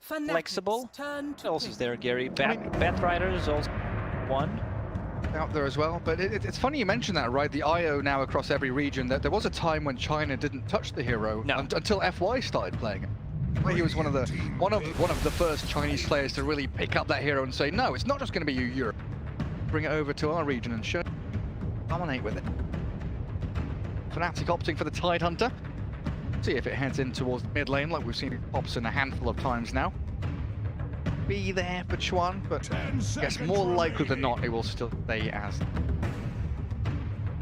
Fnatic's flexible. turn What to else pick. is there, Gary? Batrider is also one. Out there as well, but it's funny you mentioned that, right? The IO now across every region. That there was a time when China didn't touch the hero until FY started playing it. He was one of the first Chinese players to really pick up that hero and say, no, it's not just going to be you, Europe. Bring it over to our region and dominate with it. Fnatic opting for the Tidehunter. See if it heads in towards the mid lane, like we've seen it pops in a handful of times now. Be there for Chuan, but I guess more likely than not, it will still stay as.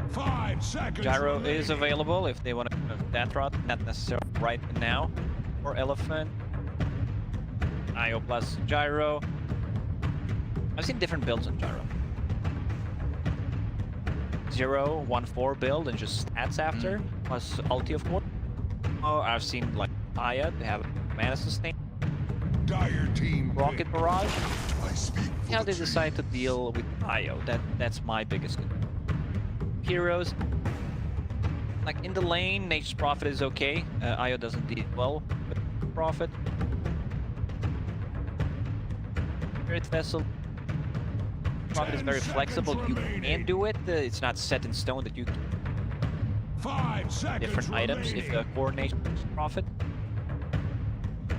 5 seconds. Gyro remaining. is available if they want to go that route, not necessarily right now. Or Elephant. IO plus Gyro. I've seen different builds on Gyro. 0-1-4 build and just stats after, plus ulti of course. Oh, I've seen like Aya, they have mana sustain, Dire team rocket pick. barrage. I speak for How the they decide to trees. deal with IO, that's my biggest heroes. Like in the lane, Nature's Prophet is okay. IO doesn't deal well with Prophet. Spirit Vessel. Prophet is very 10 flexible. seconds You can remaining. do it. It's not set in stone that you can 5 seconds different items if the coordination is Prophet.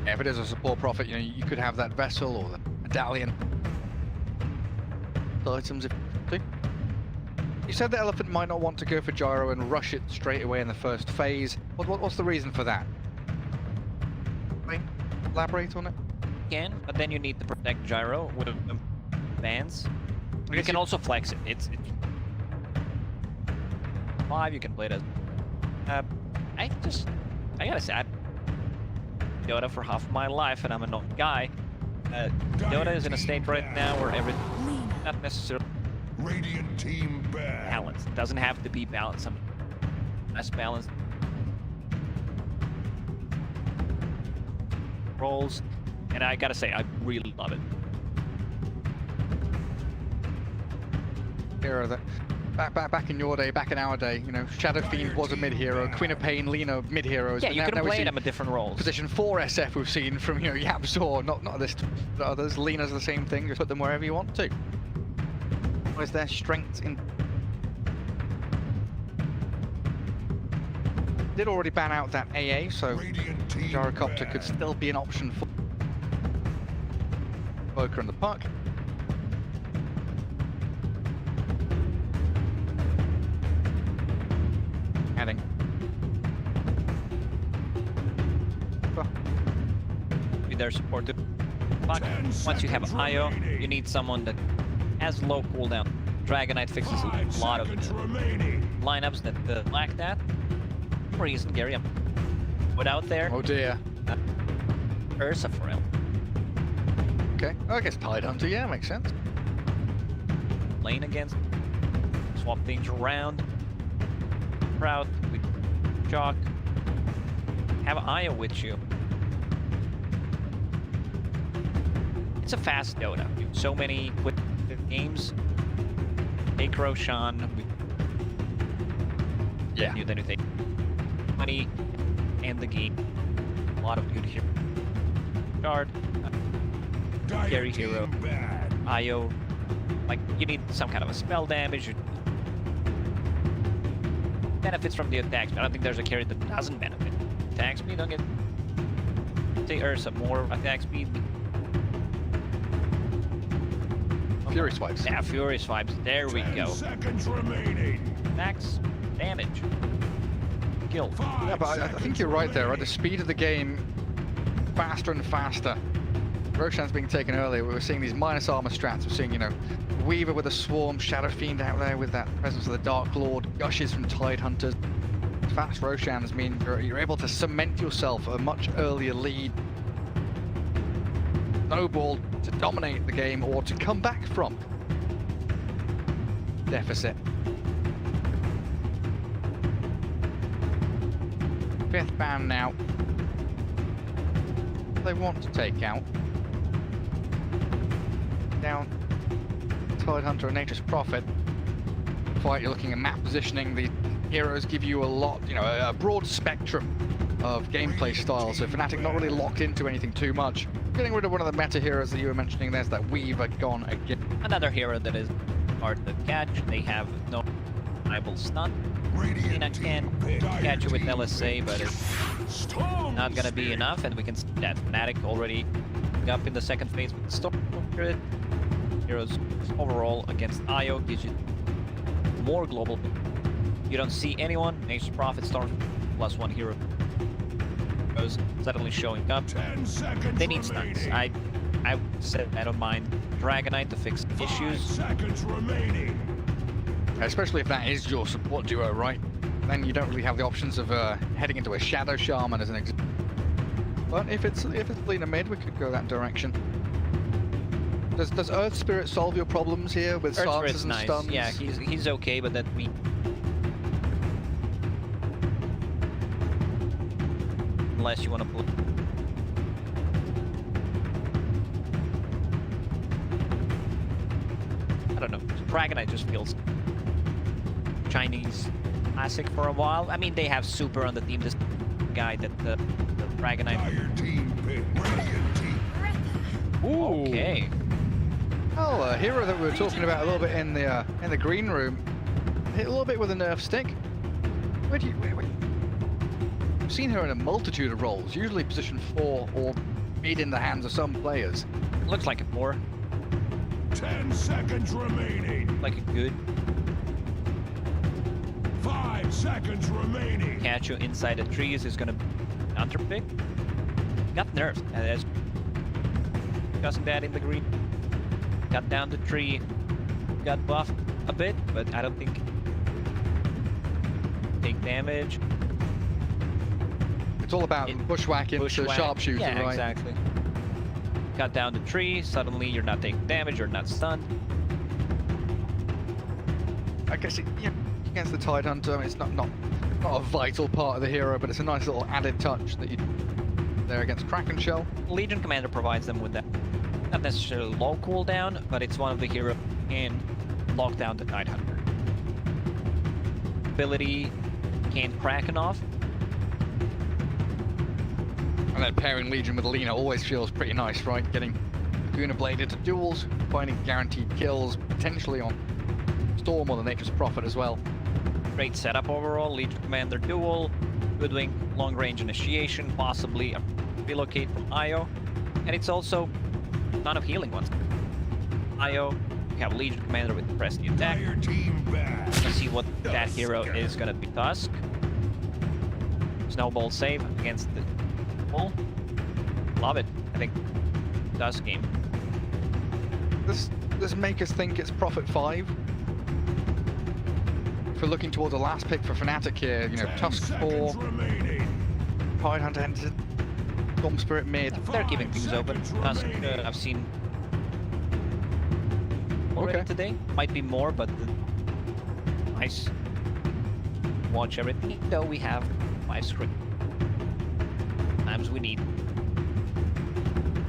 Yeah, if it is a support profit, you could have that vessel or the medallion. The items if you. You said the Elephant might not want to go for Gyro and rush it straight away in the first phase. What's the reason for that? Elaborate on it. Can, but then you need to protect Gyro with bands. You guess can you- also flex it. It's 5. You can play it as. I gotta say, I've Dota for half my life, and I'm a non guy. Dota is in a state right now where everything not necessarily Radiant team bad. balanced. It doesn't have to be balanced. Some less balanced roles, and I gotta say, I really love it. Hero that back in your day, back in our day, Shadow Fiend was a mid hero, Queen of Pain, Lina mid heroes. Yeah, but you now can we play see them at different roles. Position 4 SF we've seen from Yapzor, not this, but others. Lina's the same thing. Just put them wherever you want to. Where's their strength in? Did already ban out that AA, so Radiant team Gyrocopter bad. could still be an option for Boker in the park. Heading. Be there supportive. But 10 once you have seconds IO, remaining. you need someone that has low cooldown. Dragonite fixes 5 a lot of seconds remaining. lineups that lack that. For reason, Gary, I'm put out there. Oh dear. Ursa Frail. Okay. I guess Tidehunter, yeah, makes sense. Lane against. Swap things around. Proud with Jock. Have Aya with you. It's a fast Dota. So many quick games. Take Roshan. Yeah. Then you take money and the game. A lot of good here. Guard. Dire Carry team hero. bad. IO. Like, you need some kind of a spell damage. Benefits from the attack speed. I don't think there's a carry that doesn't benefit. Attack speed, don't get. Say Ursa, more attack speed. Fury swipes. Yeah, Fury swipes. There we 10 go. seconds remaining. Max damage. Kill. 5 Yeah, but I think you're right there, right? The speed of the game, faster and faster. Roshan's being taken earlier. We were seeing these minus armor strats. We're seeing, Weaver with a swarm, Shadow Fiend out there with that presence of the Dark Lord, gushes from Tidehunters. Fast Roshans mean you're able to cement yourself a much earlier lead. Snowball to dominate the game or to come back from deficit. 5th ban now. They want to take out. Down. Tidehunter and Nature's Prophet. Fight, you're looking at map positioning. The heroes give you a lot, a broad spectrum of gameplay style, so Fnatic not really locked into anything too much. Getting rid of one of the meta heroes that you were mentioning, there's that Weaver gone again. Another hero that is hard to catch. They have no reliable stun. Lina can catch you with LSA, but it's not gonna be enough, and we can see that Fnatic already up in the second phase with the Storm Spirit. Heroes overall against IO gives you more global. You don't see anyone. Nature's Prophet, Storm +1 hero suddenly showing up. 10 seconds They need stuns. remaining. I said I don't mind Dragonite to fix 5 issues. seconds remaining. Especially if that is your support duo, right? Then you don't really have the options of heading into a Shadow Shaman as an example. But if it's Lina mid, we could go that direction. Does Earth Spirit solve your problems here with Earth stances Spirit's and nice. stuns? Yeah, he's okay, but that we unless you want to play. I don't know. Dragonite just feels Chinese classic for a while. I mean, they have Super on the team. This guy that the Dragonite. Dire team pick. Radiant team. Ooh. Okay. Oh, a hero that we were talking about a little bit in the green room. Hit a little bit with a nerf stick. Wait. I've seen her in a multitude of roles, usually position 4 or mid in the hands of some players. Looks like a 4. 10 seconds remaining. Like a good 5 seconds remaining. catch you inside the trees is gonna underpick. Got nerfed. As discussing that in the green. Got down the tree. Got buffed a bit, but I don't think take damage. It's all about bushwhacking to Bushwhack. sharpshooter, Yeah, right? exactly. Cut down the tree, suddenly you're not taking damage, you're not stunned. I guess against the Tidehunter, I mean, it's not a vital part of the hero, but it's a nice little added touch that you there against Kraken Shell. Legion Commander provides them with that. Not necessarily low cooldown, but it's one of the heroes in lock down the Tidehunter. Ability can't Kraken off. And then pairing Legion with Lina always feels pretty nice, right? Getting Laguna Blade into duels, finding guaranteed kills, potentially on Storm or the Nature's Prophet as well. Great setup overall. Legion Commander duel, Goodwing long range initiation, possibly a relocate from IO, and it's also none of healing ones. IO, you have Legion Commander with press the attack. Dire team back. Let's see what that hero is gonna be. Tusk. Snowball save against the bull. Love it. I think Tusk game. Does make us think it's Prophet 5. If we're looking towards the last pick for Fnatic here, you know, 10 Tusk 4, seconds remaining. Tidehunter entered, Storm Spirit mid. They're keeping things open. Tusk, I've seen already Okay. today. Might be more, but nice. Watch everything. Though we have 5 script. Times we need.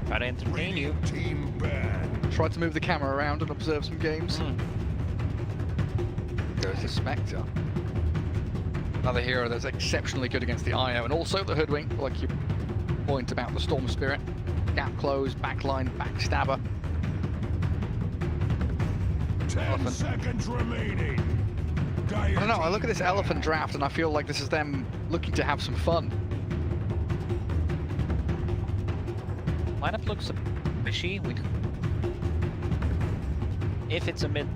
Try to entertain you. Radiant team back. Tried to move the camera around and observe some games. There's the Spectre. Another hero that's exceptionally good against the IO, and also the Hoodwink, like you point about the Storm Spirit. Gap close, backline, backstabber. 10 Elephant. seconds remaining. I don't know, I look at this Elephant draft and I feel like this is them looking to have some fun. Lineup looks fishy. If it's a mid,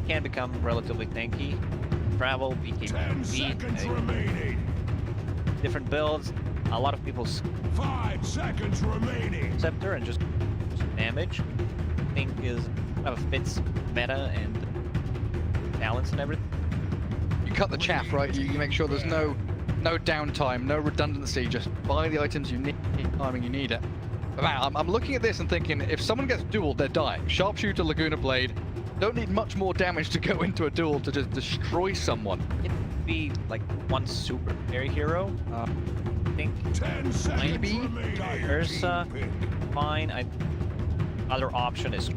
can become relatively tanky. Travel, 10 BKB, seconds remaining. different builds. A lot of people's 5 seconds remaining. scepter and just damage. I think is kind of fits meta and balance and everything. You cut the chaff, right? You make sure there's no downtime, no redundancy, just buy the items you need, timing you need it. But man, I'm looking at this and thinking, if someone gets dueled, they're dying. Sharpshooter, Laguna Blade, don't need much more damage to go into a duel to just destroy someone. It would be like one super carry hero. I think 10 seconds Maybe. remaining. Ursa. Team pick. fine. Other option is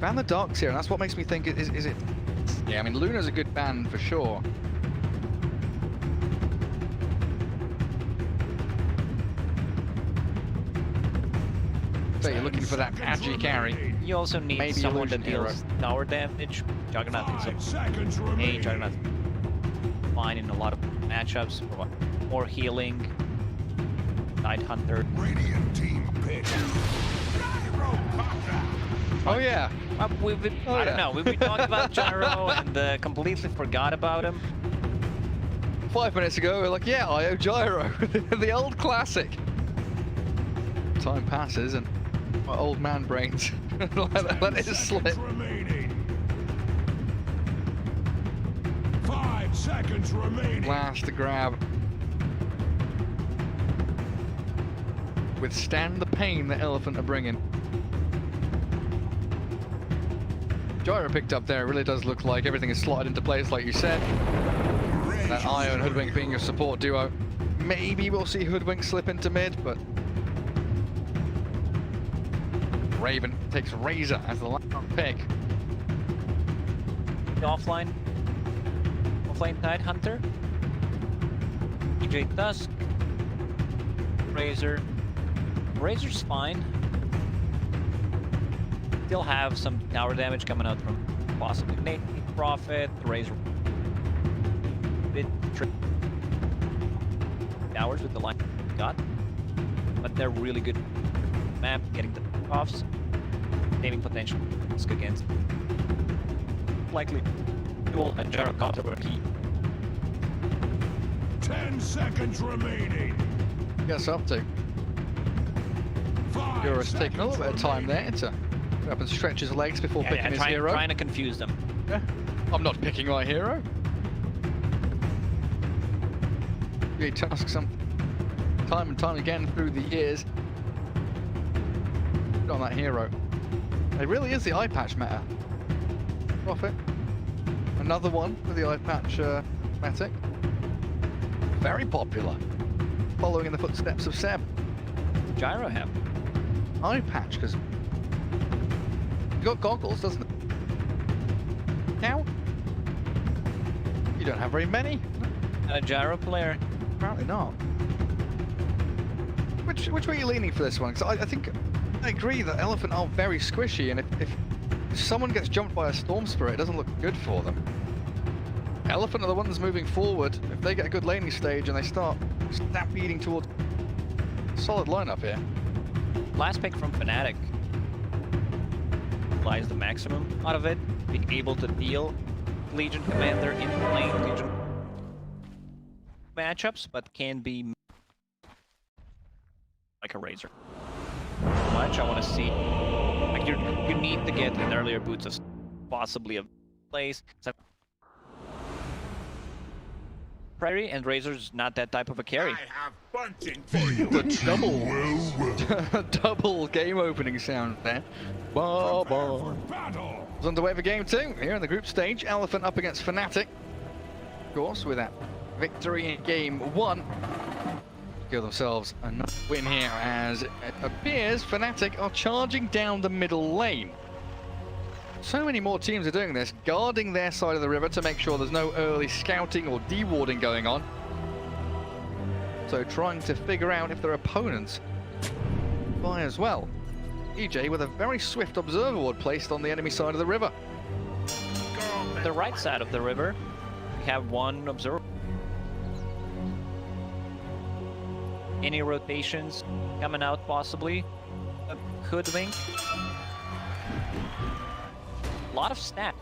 Found the darks here, and that's what makes me think, is it Yeah, I mean, Luna's a good ban for sure. So you're looking for that agi carry. You also need Maybe someone that Illusion deals tower damage. Juggernaut is 5 seconds a remaining. Juggernaut fine in a lot of matchups. Provide more healing. Night Hunter. Radiant team pick. Oh yeah. I don't know. We talked about Gyro and completely forgot about him. 5 minutes ago, we were like, yeah, IO Gyro, the old classic. Time passes and my old man brains let it slip. Remaining. 5 seconds remaining. Last grab. Withstand the pain that Elephant are bringing. Gyro picked up there. It really does look like everything is slotted into place, like you said. That IO and Hoodwink being your support duo. Maybe we'll see Hoodwink slip into mid, but Raven takes Razor as the last pick. Offline Tide Hunter. EJ Tusk. Razor's fine. Still have some tower damage coming out from possibly Nate Prophet, the Razor. Bit towers with the line got. But they're really good map, getting the offs, saving potential risk against likely dual and Gyro counter were key. 10 seconds remaining. Gets up to. 5 Gyro's taking a little bit of time there to go up and stretch his legs before picking his hero. Trying to confuse them. Yeah. I'm not picking my hero. He tasks some time and time again through the years on that hero. It really is the eye patch meta. Prophet. Another one for the eye patch Fnatic. Very popular. Following in the footsteps of Seb. Gyro have. Eye patch, because you got goggles, doesn't it? Now you don't have very many. And a Gyro player. Apparently not. Which way are you leaning for this one? Because I think I agree that Elephant are very squishy, and if someone gets jumped by a Storm Spirit, it doesn't look good for them. Elephant are the ones moving forward. If they get a good laning stage and they start stampeding towards solid lineup here. Last pick from Fnatic lies the maximum out of it. Being able to deal Legion Commander in lane Legion matchups, but can be like a Razor. Much I want to see. Like you need to get an earlier boots of possibly a place. Prairie and Razor's not that type of a carry. I have bunting for you. The double game opening sound there. Ba ba. Battle. It's underway for game 2 here in the group stage. Elephant up against Fnatic. Of course, with that victory in game 1. Give themselves another win here, as it appears Fnatic are charging down the middle lane. So many more teams are doing this, guarding their side of the river to make sure there's no early scouting or dewarding going on. So trying to figure out if their opponents buy as well. EJ with a very swift observer ward placed on the enemy side of the river. The right side of the river, we have one observer. Any rotations coming out possibly? A Hoodwink. A lot of stat.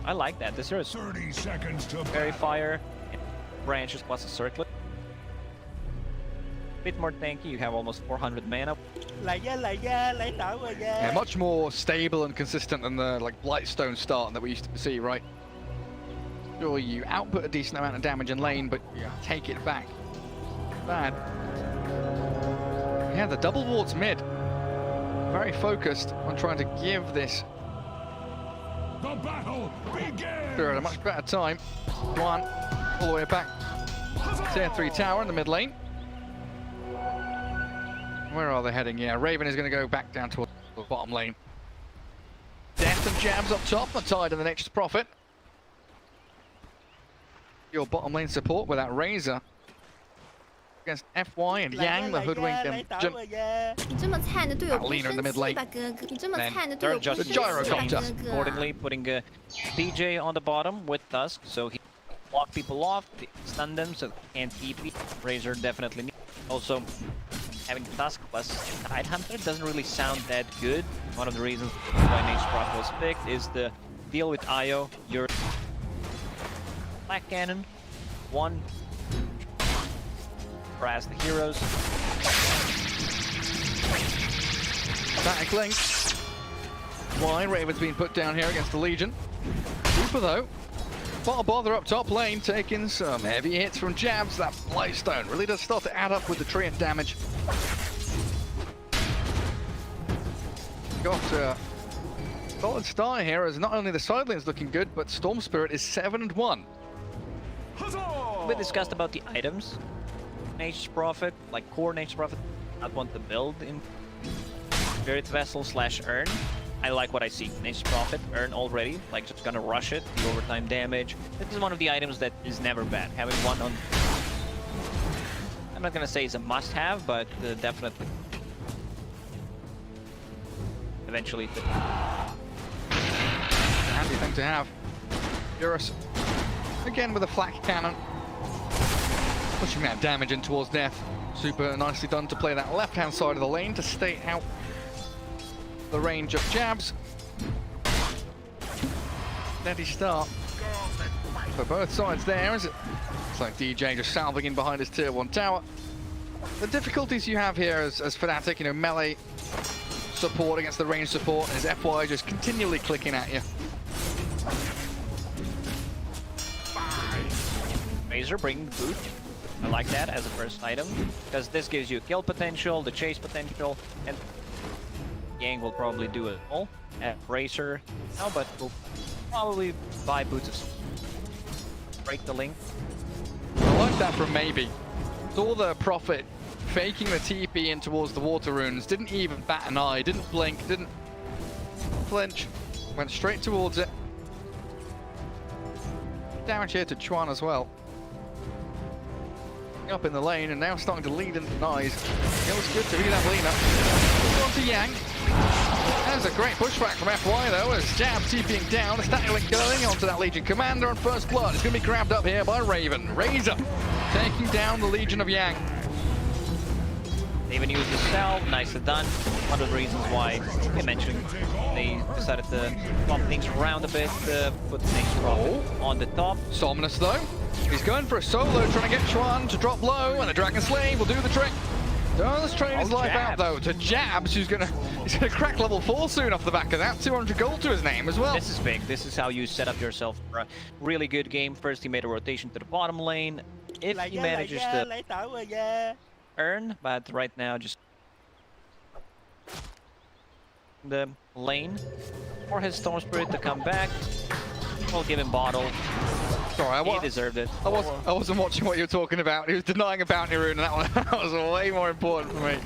I like that. This here is 30 seconds to Fairy Fire, branches plus a circlet. Bit more tanky. You have almost 400 mana. Lại ra, lấy tảo rồi ra. Yeah, much more stable and consistent than the Blightstone start that we used to see, right? Sure, you output a decent amount of damage in lane, but you take it back. Bad. Yeah, the double wards mid. Very focused on trying to give this the battle begins. at a much better time. One all the way back. Tier 3 tower in the mid lane. Where are they heading? Yeah, Raven is going to go back down towards the bottom lane. Death and jabs up top, the Tide and the Nature's Prophet. your bottom lane support with that Razor against FY and Yang, the hoodwink and jump. 你这么菜，你的队友不会 Lena in the 生 mid 气 lane. 吧，哥哥？你这么 Then 菜，你的队 they're 友不会 just 生气吧， gyrocopter. 哥哥？ accordingly, putting DJ on the bottom with Tusk, so he block people off, stun them, so they can't TP. Razor definitely needs. Also, having Tusk plus Tidehunter doesn't really sound that good. One of the reasons why Nate's Proc was picked is the deal with Io. Your Black Cannon, one, harass the heroes. Static link. Why Raven's being put down here against the Legion. Super though. Not a bother up top lane, taking some heavy hits from jabs. That Blightstone really does start to add up with the treant damage. Got a solid start here as not only the side lane's looking good, but Storm Spirit is 7-1. We discussed about the items. Nature's Prophet, like core Nature's Prophet, I want to build in Spirit Vessel / Urn. I like what I see. Nature's Prophet, Urn already, like just gonna rush it, the overtime damage. This is one of the items that is never bad. Having one on... I'm not gonna say it's a must-have, but definitely. Eventually. Handy thing to have. Eurus, again with a flak cannon. Pushing that damage in towards death. Super nicely done to play that left-hand side of the lane to stay out the range of jabs. Steady start for both sides there, is it? Looks like DJ just salving in behind his tier 1 tower. The difficulties you have here as Fnatic, you know, melee support against the range support, and his FY just continually clicking at you. Razor bringing the boot. I like that as a first item, because this gives you kill potential, the chase potential, and Yang will probably do it all at Razor now, but we'll probably buy boots of break the link. I like that from Maybe. Saw the Prophet faking the TP in towards the water runes, didn't even bat an eye, didn't blink, didn't flinch, went straight towards it. Damage here to Chuan as well. Up in the lane and now starting to lead into Nice. Feels good to be that Lena. On to Yang. There's a great pushback from FY though, as Jab TPing down, a static link going onto that Legion Commander on first blood. It's going to be grabbed up here by Raven. Razor taking down the Legion of Yang. They even used the cell, nicely done. One of the reasons why I mentioned they decided to swap things around a bit, put the next Prophet on the top. Somnus though. He's going for a solo, trying to get Chuan to drop low, and the Dragon Slave will do the trick. Does train his life out though to Jabs, who's he's gonna crack level 4 soon off the back of that. 200 gold to his name as well. This is big. This is how you set up yourself for a really good game. First, he made a rotation to the bottom lane. If he manages to earn, but right now just the lane for his Storm Spirit to come back. We'll give him bottle. Sorry, He deserved it. I wasn't watching what you were talking about. He was denying a bounty rune, and that was way more important for me.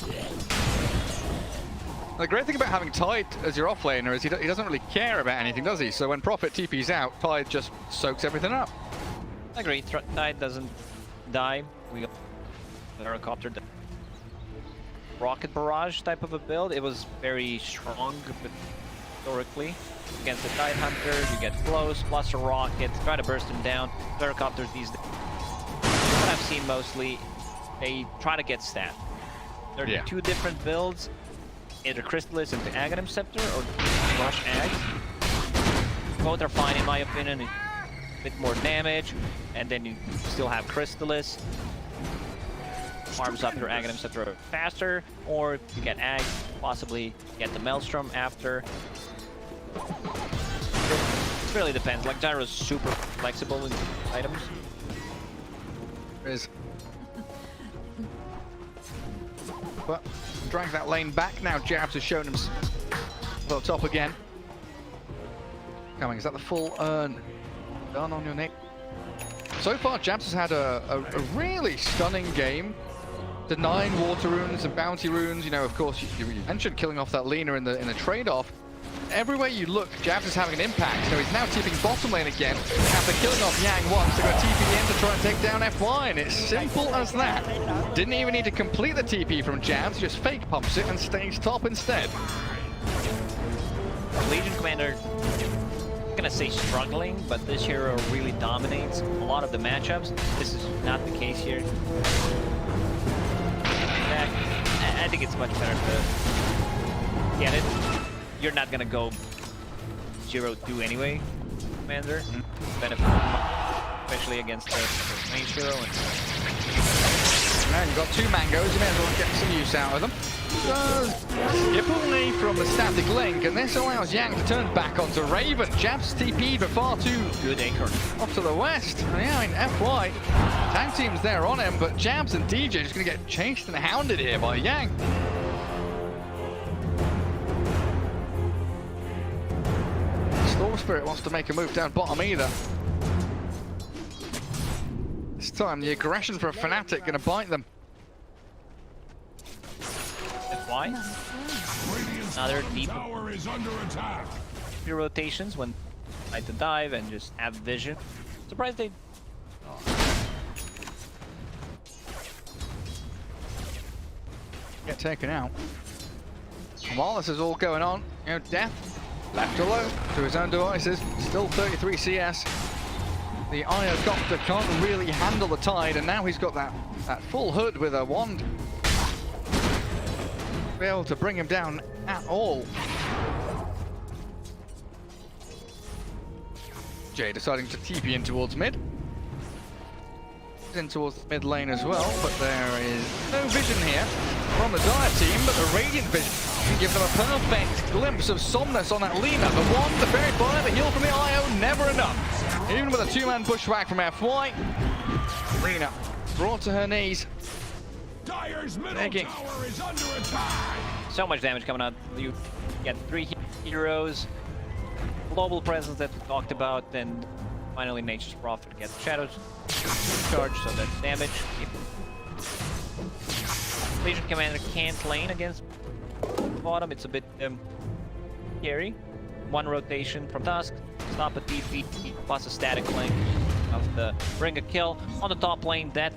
The great thing about having Tide as your offlaner is he doesn't really care about anything, does he? So when Prophet TP's out, Tide just soaks everything up. I agree. Tide doesn't die. We got the helicopter. Rocket barrage type of a build. It was very strong, but historically. Against the Tidehunter, you get close, plus a rocket, try to burst him down. Helicopters these days. What I've seen mostly, they try to get stat. There are two different builds, either Crystallis into Aghanim Scepter or Rush Ag. Both are fine in my opinion, a bit more damage, and then you still have Crystallis. Farms up your Aghanim Scepter faster, or you get Ag, possibly get the Maelstrom after. It really depends. Like Gyro's super flexible in items. There is. But drag that lane back now. Jabs has shown himself up top again. Coming, is that the full urn? Done on your neck. So far, Jabs has had a really stunning game. Denying water runes and bounty runes. You know, of course, you mentioned killing off that Lena in the trade-off. everywhere you look, Jabs is having an impact. So he's now TPing bottom lane again. After killing off Yang once, they're going to TP in to try and take down FY, and it's simple as that. Didn't even need to complete the TP from Jabs, just fake pumps it and stays top instead. Legion Commander, I'm gonna say struggling, but this hero really dominates a lot of the matchups. This is not the case here. In fact, I think it's much better to get it. You're not gonna go 0-2 anyway, Commander. Benefit, especially against the main hero. Now you've got 2 mangoes, you may as well get some use out of them. Skip away from the static link, and this allows Yang to turn back onto Raven. Jabs TP'd but far too Good anchor. off to the west. And yeah, I mean, FY, tag team's there on him, but Jabs and DJ just going to get chased and hounded here by Yang. Storm Spirit wants to make a move down bottom either. This time, the aggression for a Fnatic going to bite them. Why? Another deep Tower is under attack. rotations when I like to dive and just have vision. Surprised they. Get taken out. And while this is all going on, you know, Death left alone to his own devices, still 33 CS. The Iodopter can't really handle the tide, and now he's got that full hood with a wand. Be able to bring him down at all. Jay deciding to TP in towards mid. In towards the mid lane as well, but there is no vision here from the Dire team, but the Radiant vision can give them a perfect glimpse of Somnus on that Lina. The wand, the fairy fire, the heal from the IO, never enough. Even with a 2-man pushback from FY, Lina brought to her knees. Dire's middle Begging. tower is under attack. So much damage coming out. You get 3 heroes, global presence that we talked about, and finally Nature's Prophet gets Shadows charge, so that's damage. Legion Commander can't lane against bottom. It's a bit scary. 1 rotation from Tusk, stop a TP, plus a static link of the bring a kill on the top lane. That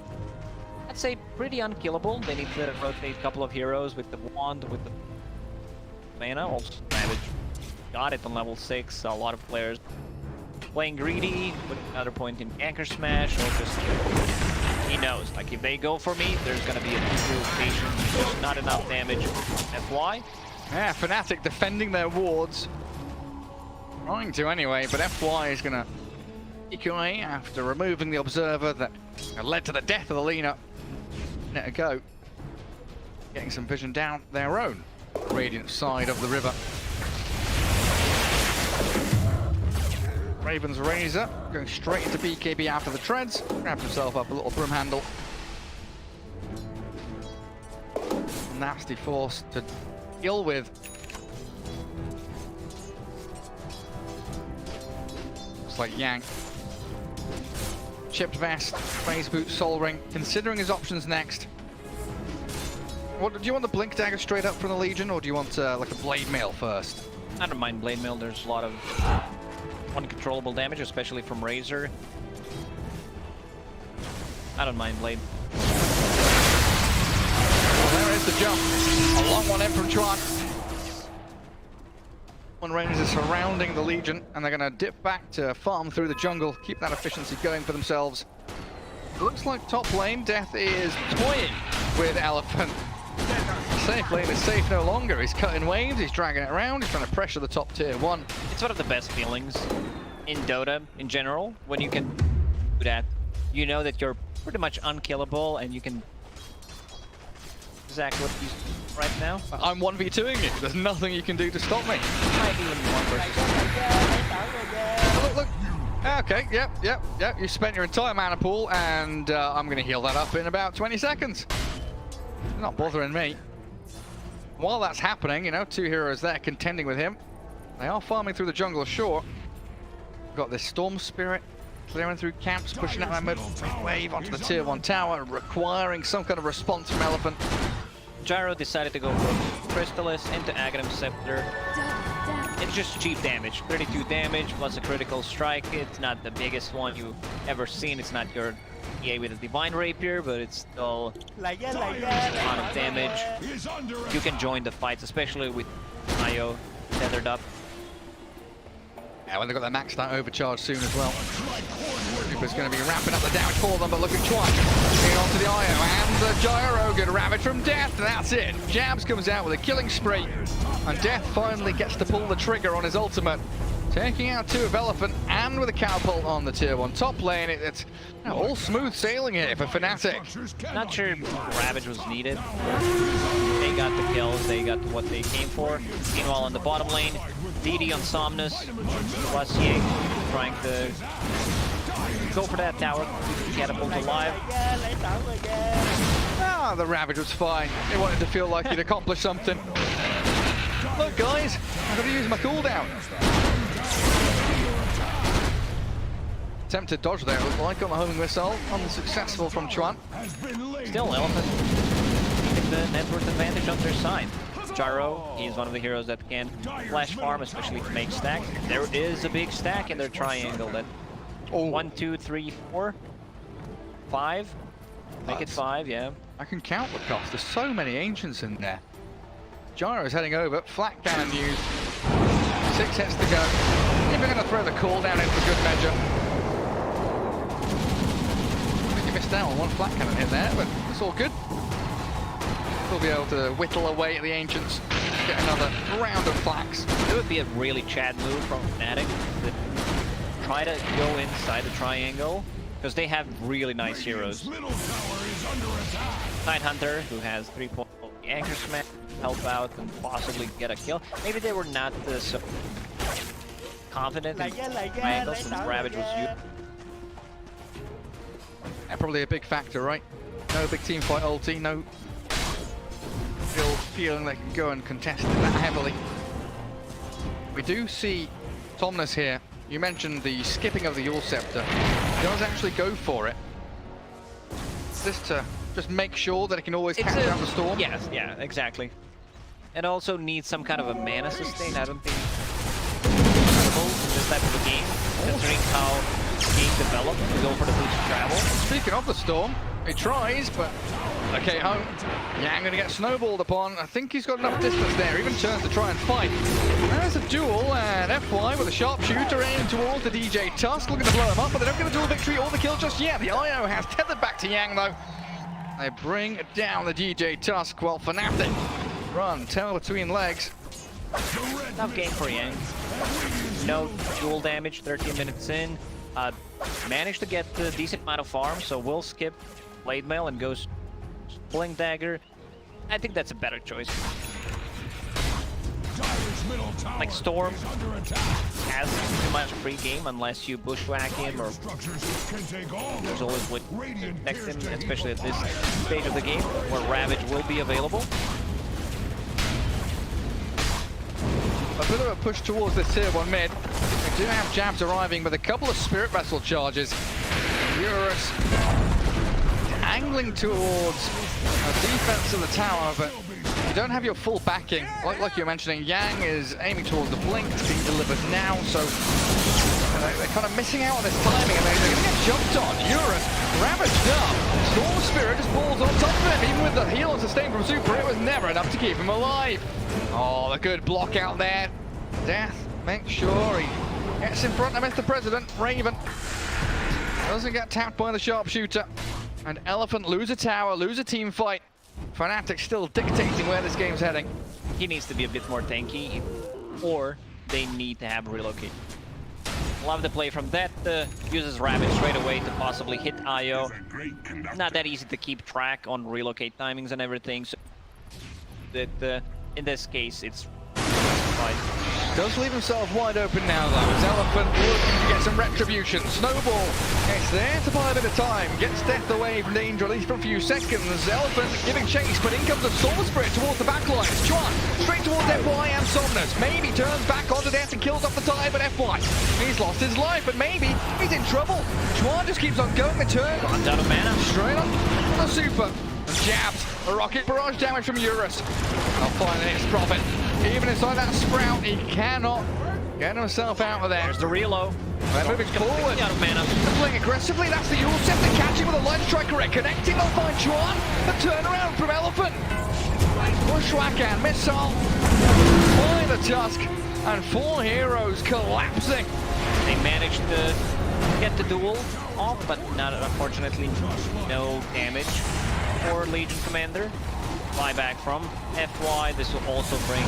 I'd say pretty unkillable. They need to rotate a couple of heroes with the wand, with the mana. Also damage. Got it on level 6. A lot of players playing greedy, put another point in anchor smash, or just he knows. Like if they go for me, there's gonna be a rotation. Just not enough damage. FY. Yeah, Fnatic defending their wards. Trying to anyway, but FY is gonna eke away after removing the observer that led to the death of the Lina. Let it go. Getting some vision down their own Radiant side of the river. Raven's Razor going straight into BKB after the treads. Grabs himself up a little broom handle. Nasty force to deal with. Looks like Yang. Chipped vest, phase boot, soul ring. Considering his options next. What do you want, the blink dagger straight up from the Legion, or do you want like a blade mail first? I don't mind blade mail. There's a lot of uncontrollable damage, especially from Razor. I don't mind blade. Well, there is the jump. A long one in from Chuan. One range is surrounding the Legion, and they're going to dip back to farm through the jungle, keep that efficiency going for themselves. Looks like top lane, Death is toying with Elephant. Safe lane is safe no longer. He's cutting waves, he's dragging it around, he's trying to pressure the top tier 1. It's one of the best feelings in Dota in general, when you can do that. You know that you're pretty much unkillable, and you can exactly what he's right now. I'm 1v2ing you. There's nothing you can do to stop me. Might even one versus. Look. Okay, yep. You spent your entire mana pool, and I'm going to heal that up in about 20 seconds. Not bothering me. While that's happening, you know, 2 heroes there contending with him. They are farming through the jungle, sure. Got this Storm Spirit clearing through camps, pushing out that mid wave onto the tier 1 tower, requiring some kind of response from Elephant. Gyro decided to go for Crystallis into Aghanim Scepter. it's just cheap damage. 32 damage plus a critical strike. It's not the biggest one you've ever seen. It's not your EA with a Divine Rapier, but it's still a lot of damage. You can join the fights, especially with IO tethered up. Yeah, when they've got their maxed out overcharge soon as well. Super's going to be ramping up the damage for them, but look at Chuan. Getting onto the IO and the Gyro. Good Ravage from Death, and that's it. Jabs comes out with a killing spree, and Death finally gets to pull the trigger on his ultimate. Taking out 2 of Elephant and with a catapult on the tier 1 top lane. It's all smooth sailing here for Fnatic. Not sure Ravage was needed. They got the kills, they got what they came for. Meanwhile, on the bottom lane, DD on Somnus, plus Ying trying to go for that tower, catapult alive. Ah, the Ravage was fine. They wanted to feel like he'd accomplished something. Look, guys, I'm going to use my cooldown. Attempted dodge there, it looked like, on the homing missile. Unsuccessful from Chuan. Still, Elephant keeping the net worth advantage on their side. Gyro, he's one of the heroes that can flash farm, especially to make stacks. There is a big stack in their triangle. That 1, 2, 3, 4, 5. Make it 5, yeah. I can count the cost. There's so many ancients in there. Gyro's heading over. Flat cannon used. 6 hits to go. If we're going to throw the cooldown in for good measure. Missed out on 1 flat cannon in there, but it's all good. We'll be able to whittle away at the ancients, get another round of flaks. It would be a really Chad move from Fnatic to try to go inside the triangle, because they have really nice heroes. Tidehunter, who has 3 points, Anchor Smash, help out and possibly get a kill. Maybe they were not so confident in triangle since Ravage was used. Yeah, probably a big factor, right? No big team fight ulti, no real feeling they can go and contest it that heavily. We do see Somnus here. You mentioned the skipping of the Yule Scepter. He does actually go for it. Just to make sure that it can always catch out the storm. Yes, yeah, exactly. It also needs some kind of a mana sustain. I don't think in this type of a game, considering how the game developed to go for the boost travel. Speaking of the storm, he tries, but okay, home. Yang gonna get snowballed upon. I think he's got enough distance there. Even turns to try and fight. There's a duel, and FY with a sharpshooter aimed towards the DJ Tusk, looking to blow him up, but they don't get a duel victory or the kill just yet. The IO has tethered back to Yang though. They bring down the DJ Tusk while Fnatic run tail between legs. Tough game for Yang. No duel damage, 13 minutes in. Managed to get a decent amount of farm, so we'll skip Blade Mail and goes Pulling Dagger. I think that's a better choice. Like Storm has too much free game unless you bushwhack him, or there's always what next him, especially at this stage of the game where Ravage will be available. A bit of a push towards this tier 1 mid. We do have jabs arriving with a couple of Spirit Vessel charges. Eurus angling towards a defense of the tower, but you don't have your full backing. Like you're mentioning, Yang is aiming towards the blink. It's being delivered now, so they're kind of missing out on this timing, and they're going to get jumped on. Eurus ravaged up. Storm Spirit just balls on top of him. Even with the heal and sustain from Super, it was never enough to keep him alive. Oh, the good block out there. Death makes sure he gets in front of Mr. President. Raven doesn't get tapped by the sharpshooter. And Elephant lose a tower, lose a team fight. Fnatic still dictating where this game's heading. He needs to be a bit more tanky, or they need to have relocate. Love the play from that. Uses Ravage straight away to possibly hit IO. Not that easy to keep track on relocate timings and everything. So that in this case, it's fine. Does leave himself wide open now though, as Elephant looking to get some retribution. Snowball, it's there to buy a bit of time, gets Death away from danger at least for a few seconds. Elephant giving chase, but in comes the Soul Spirit towards the backline. Chuan, straight towards FY and Somnus. Maybe turns back onto Death and kills off the tie, but FY, he's lost his life, but maybe he's in trouble. Chuan just keeps on going the turn. Runs out of mana. Straight on the Super. And jabs. A rocket barrage damage from Eurus. I'll find the next Prophet. Even inside that Sprout, he cannot get himself out of there. There's the reload. They're moving forward. Out of mana. They're playing aggressively. That's the Yule set to catch him with a line strike connecting. They'll find Chuan. A turnaround from Elephant. Bushwhack and missile. By the Tusk. And 4 heroes collapsing. They managed to get the duel off, but not unfortunately no damage for Legion Commander. Fly back from FY. This will also bring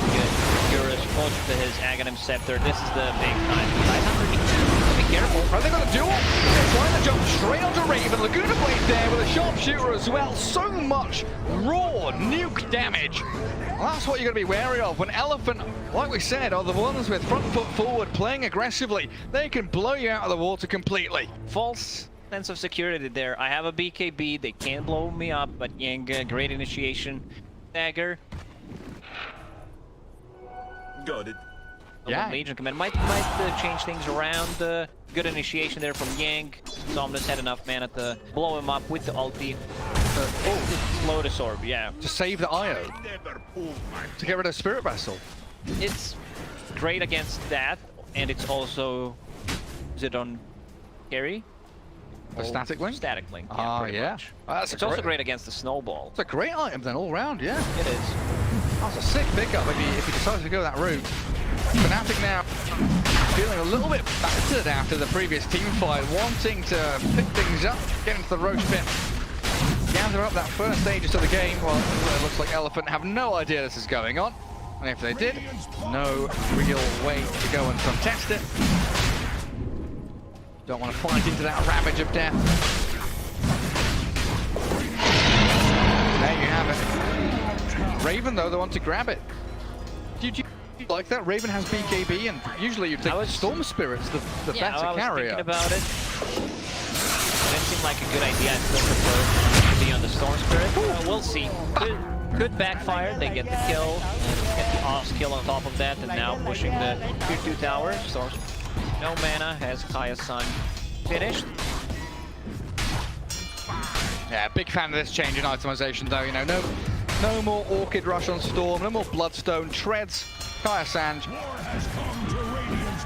Eurus closer to his Aghanim Scepter. This is the big time. 500. Be careful. Right, they got a duel. They're trying to jump straight onto Raven. Laguna Blade there with a sharpshooter as well. So much raw nuke damage. Well, that's what you're going to be wary of. When Elephant, like we said, are the ones with front foot forward, playing aggressively, they can blow you out of the water completely. False sense of security there. I have a BKB. They can't blow me up, but Yang, great initiation. Dagger. Got it. Yeah. Legion Commander might change things around. Good initiation there from Yang. Somnus had enough mana to blow him up with the ulti. Slow the Sorb, yeah. To save the IO. To get rid of Spirit Vessel. It's great against that, and it's also... Is it on carry? A static link? Static link, Ah, pretty yeah. much. That's It's also great against the Snowball. It's a great item then, all round, yeah. It is. That's a sick pickup if he decides to go that route. Fnatic now feeling a little bit battered after the previous team fight, wanting to pick things up, get into the Roach pit, gather up that first stages of the game. Well, it looks like Elephant have no idea this is going on. And if they did, no real way to go and contest it. Don't want to fight into that ravage of death. There you have it. Raven, though, they want to grab it. Did you like that? Raven has BKB, and usually you take Storm Spirits, the better carrier. Thinking about it. It didn't seem like a good idea. I still prefer to be on the Storm Spirit. We'll see. Could backfire. They get the kill, get the off skill on top of that, and now pushing the tier 2 tower. Storm, no mana, has Kaya's Sun finished. Yeah, big fan of this change in itemization, though. You know, no more Orchid Rush on Storm, no more Bloodstone treads. Kaya Sanj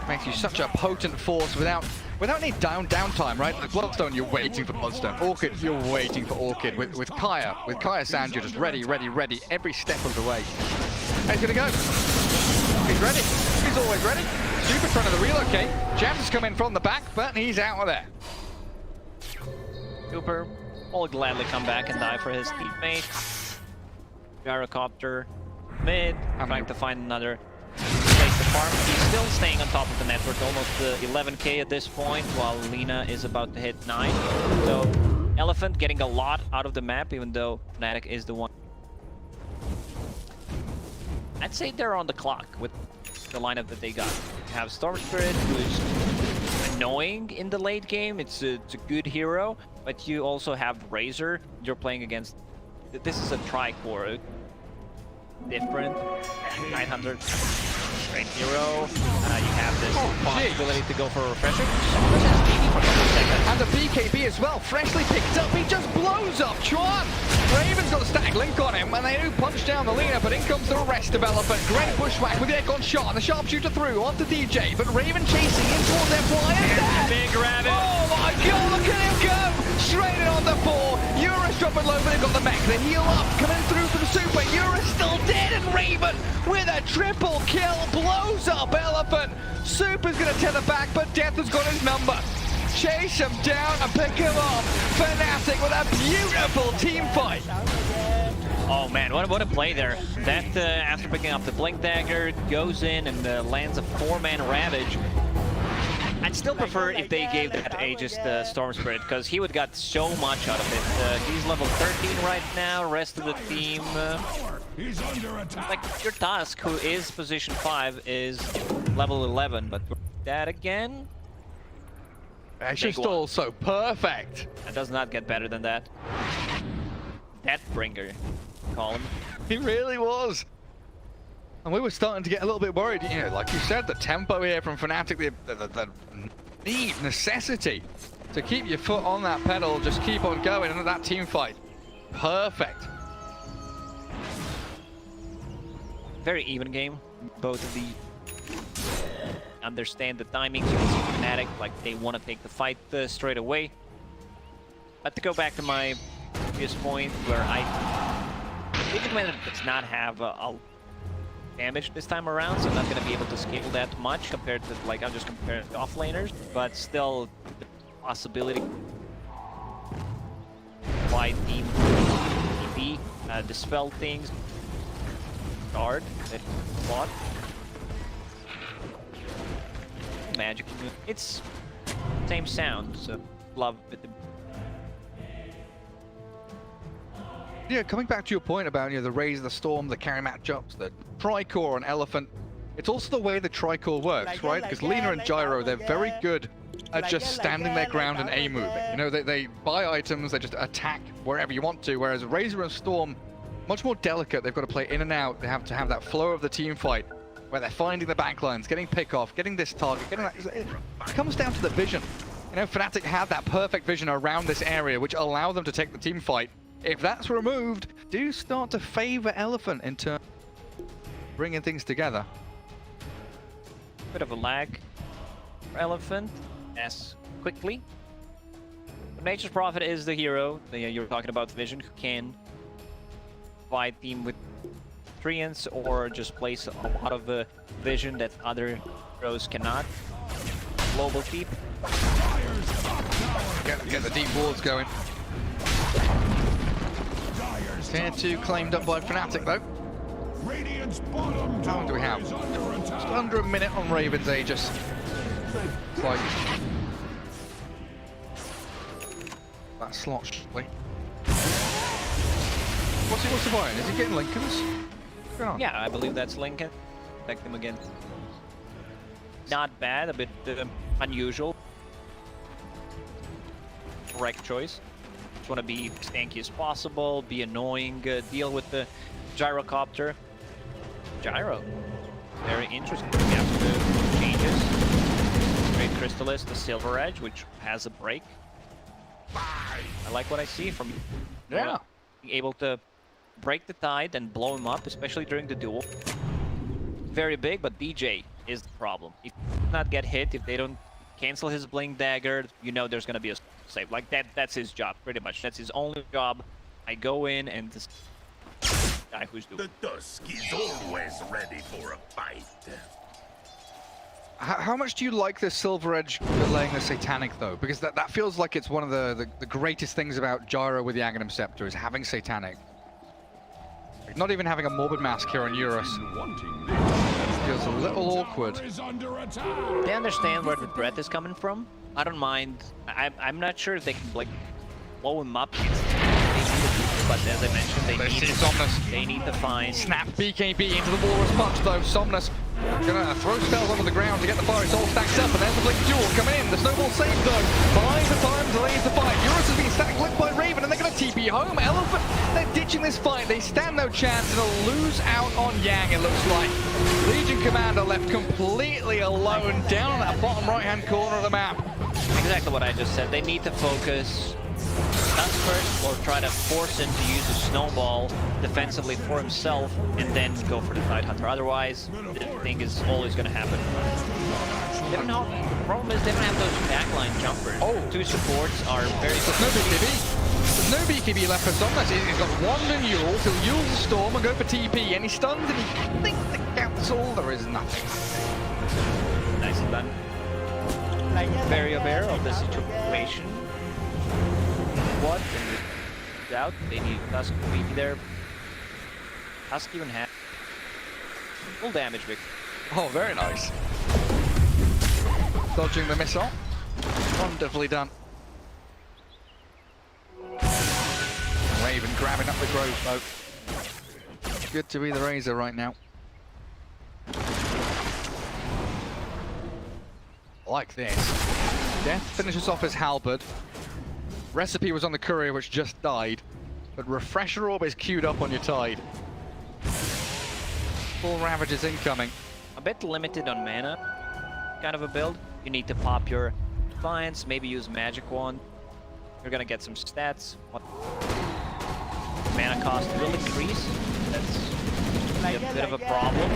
makes you such a potent force without any downtime, right? Like Bloodstone, you're waiting for Bloodstone. Orchid, you're waiting for Orchid. With Kaya Sanj, you're just ready every step of the way. And he's gonna go. He's ready. He's always ready. Super trying to relocate. Jams has come in from the back, but he's out of there. Super will gladly come back and die for his teammates. Gyrocopter mid, trying to find another place to farm. He's still staying on top of the network, almost 11k at this point, while Lina is about to hit 9. So Elephant getting a lot out of the map, even though Fnatic is the one. I'd say they're on the clock with the lineup that they got. You have Storm Spirit, who is annoying in the late game. It's a good hero, but you also have Razor. You're playing against... This is a tri-core. Different. 900 straight hero. You have this possibility to go for a refresher. And the BKB as well, freshly picked up. He just blows up Chuan. Raven's got a static link on him, and they do punch down the Lina, but in comes the rest development. Great bushwhack with the Aircon shot, and the sharpshooter through onto DJ, but Raven chasing in towards FY, and dead! Big rabbit. Oh my god, look at him go! Straight in on the 4. Eurus dropping low, but they've got the mech. The heal up, coming through for the super. Eurus still dead, and Raven with a triple kill blows up Elephant. Super's gonna tether back, but Death has got his number. Chase him down and pick him up. Fnatic with a beautiful team fight. Oh man, what a play there. That after picking up the Blink Dagger, goes in and lands a 4-man Ravage. I'd still prefer if they gave that Aegis the Storm Spirit, because he would got so much out of it. He's level 13 right now, rest of the team... like, your Tusk, who is position 5, is level 11, but that again... It's just all so perfect. That does not get better than that. Deathbringer, call him. He really was. And we were starting to get a little bit worried. You know, like you said, the tempo here from Fnatic, the need, necessity to keep your foot on that pedal, just keep on going into that team fight. Perfect. very even game. Both of the understand the timings. You can see Fnatic, like they want to take the fight straight away. But to go back to my previous point, where Vision Commander does not have a damage this time around, so I'm not going to be able to scale that much compared to, like, I'm just comparing to offlaners, but still the possibility wide team TP, dispel things, guard that bought. Magic, it's same sound, so love with the. Yeah, coming back to your point about the Raise, the Storm, the carry matchups, the Tricore and Elephant, it's also the way the Tricore works, right? Because Lina and Gyro, they're very good at just standing their ground and A moving. You know, they buy items, they just attack wherever you want to, whereas Razor and Storm, much more delicate. They've got to play in and out. They have to have that flow of the team fight, where they're finding the backlines, getting pick off, getting this target, getting that. It comes down to the vision. You know, Fnatic have that perfect vision around this area, which allow them to take the team fight. If that's removed, do start to favor Elephant in terms of bringing things together. Bit of a lag for Elephant, as quickly. But Nature's Prophet is the hero. You're talking about Vision, who can provide team with treants or just place a lot of vision that other heroes cannot. Global deep. Get the deep wards going. Tier 2 claimed up by Fnatic though. How long do we have? Just under a minute on Raven's Aegis. It's like that slot shortly. What's he buying? Is he getting Lincolns? What's going on? Yeah, I believe that's Lincoln. Protect him again. Not bad, a bit unusual. Correct choice. Just want to be stanky as possible, be annoying, deal with the gyrocopter. Gyro, very interesting. We have the changes. Great Crystallis, the Silver Edge, which has a break. I like what I see from you. Yeah. Being able to break the tide and blow him up, especially during the duel. Very big, but DJ is the problem. If he does not get hit, if they don't cancel his Blink Dagger, you know there's gonna be a save. Like that's his job, pretty much. That's his only job. I go in and this guy who's doing. The Dusk is always ready for a fight. How much do you like the Silver Edge delaying the Satanic though? Because that feels like it's one of the greatest things about Gyro with the Aghanim Scepter is having Satanic. Like not even having a Morbid Mask here on Eurus. Feels a little awkward. They understand where the threat is coming from. I don't mind. I'm not sure if they can like blow him up. But as I mentioned, they need to find. Snap BKB into the Walrus Punch though. Somnus gonna throw spells onto the ground to get the fire. It's all stacked up, and there's the Blink Duel coming in. The Snowball save though. Buys the time, delays the fight. Eurus has been stacked licked by Raven, and they're gonna TP home. Elephant, they're ditching this fight. They stand no chance, and they'll lose out on Yang. It looks like Legion Commander left completely alone down on that bottom right-hand corner of the map. Exactly what I just said. They need to focus Dusk first, or try to force him to use a snowball defensively for himself, and then go for the Tidehunter. Otherwise, the thing is always going to happen. They don't know. The problem is they don't have those backline jumpers. Oh. Two supports are very. There's no BKB. There's no BKB left for Somnus. He's got Wand and Yule. He'll use the Storm and go for TP, and he stuns, and he thinks the counts all. There is nothing. Nicely done. Very aware of the situation. What? And out. They need Dusk to be there. Dusk even has full damage, Vic. Oh, very nice. Dodging the missile. Wonderfully done. Raven grabbing up the Grove though. Good to be the Razor right now. Like this. Death finishes off his Halberd. Recipe was on the Courier, which just died. But Refresher Orb is queued up on your Tide. Full Ravages incoming. A bit limited on mana, kind of a build. You need to pop your Defiance, maybe use Magic Wand. You're gonna get some stats. Mana cost will increase. That's a bit of a problem.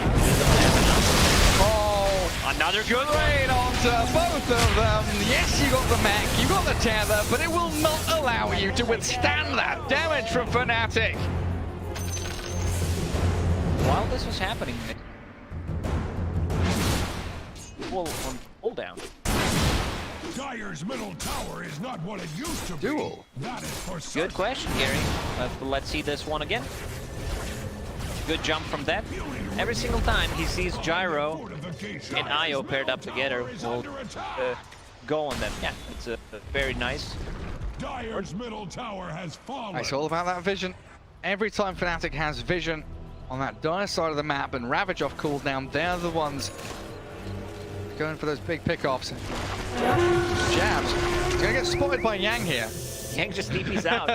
Oh, Another good raid onto both of them. Yes, you got the mech, you got the tether, but it will not allow you to withstand that damage from Fnatic. While this was happening, pull down. Dire's middle tower is not what it used to be. Duel. That is for Good certain. question, Gary. Let's see this one again. Good jump from that. Every single time he sees Gyro and Io paired up together, will go on them. Yeah, it's a very nice. Dire's middle tower has fallen. It's all about that vision. Every time Fnatic has vision on that dire side of the map and Ravage off cooldown, they're the ones going for those big pickoffs. Jabs. He's gonna get spotted by Yang here. Yang just TP's out.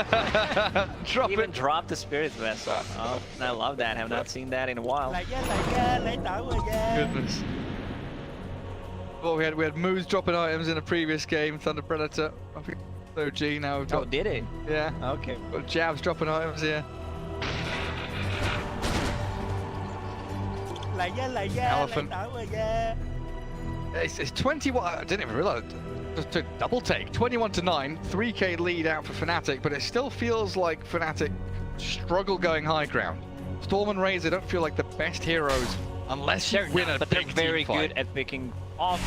Drop Even it. dropped the Spirit Vessel. Oh, I love that. Have not seen that in a while. Lại ra, lấy tảo rồi ra. Goodness. Well, we had Moose dropping items in a previous game, Thunder Predator. I think OG now. We've Oh, got, did it? yeah. Okay. Got Jabs dropping items here. Lại ra, lấy Elephant. tảo rồi ra. It's 21. I didn't even realize. Just took double take. 21-9. 3k lead out for Fnatic, but it still feels like Fnatic struggle going high ground. Storm and Razor don't feel like the best heroes unless you win a but they're big very team fight. good at picking off.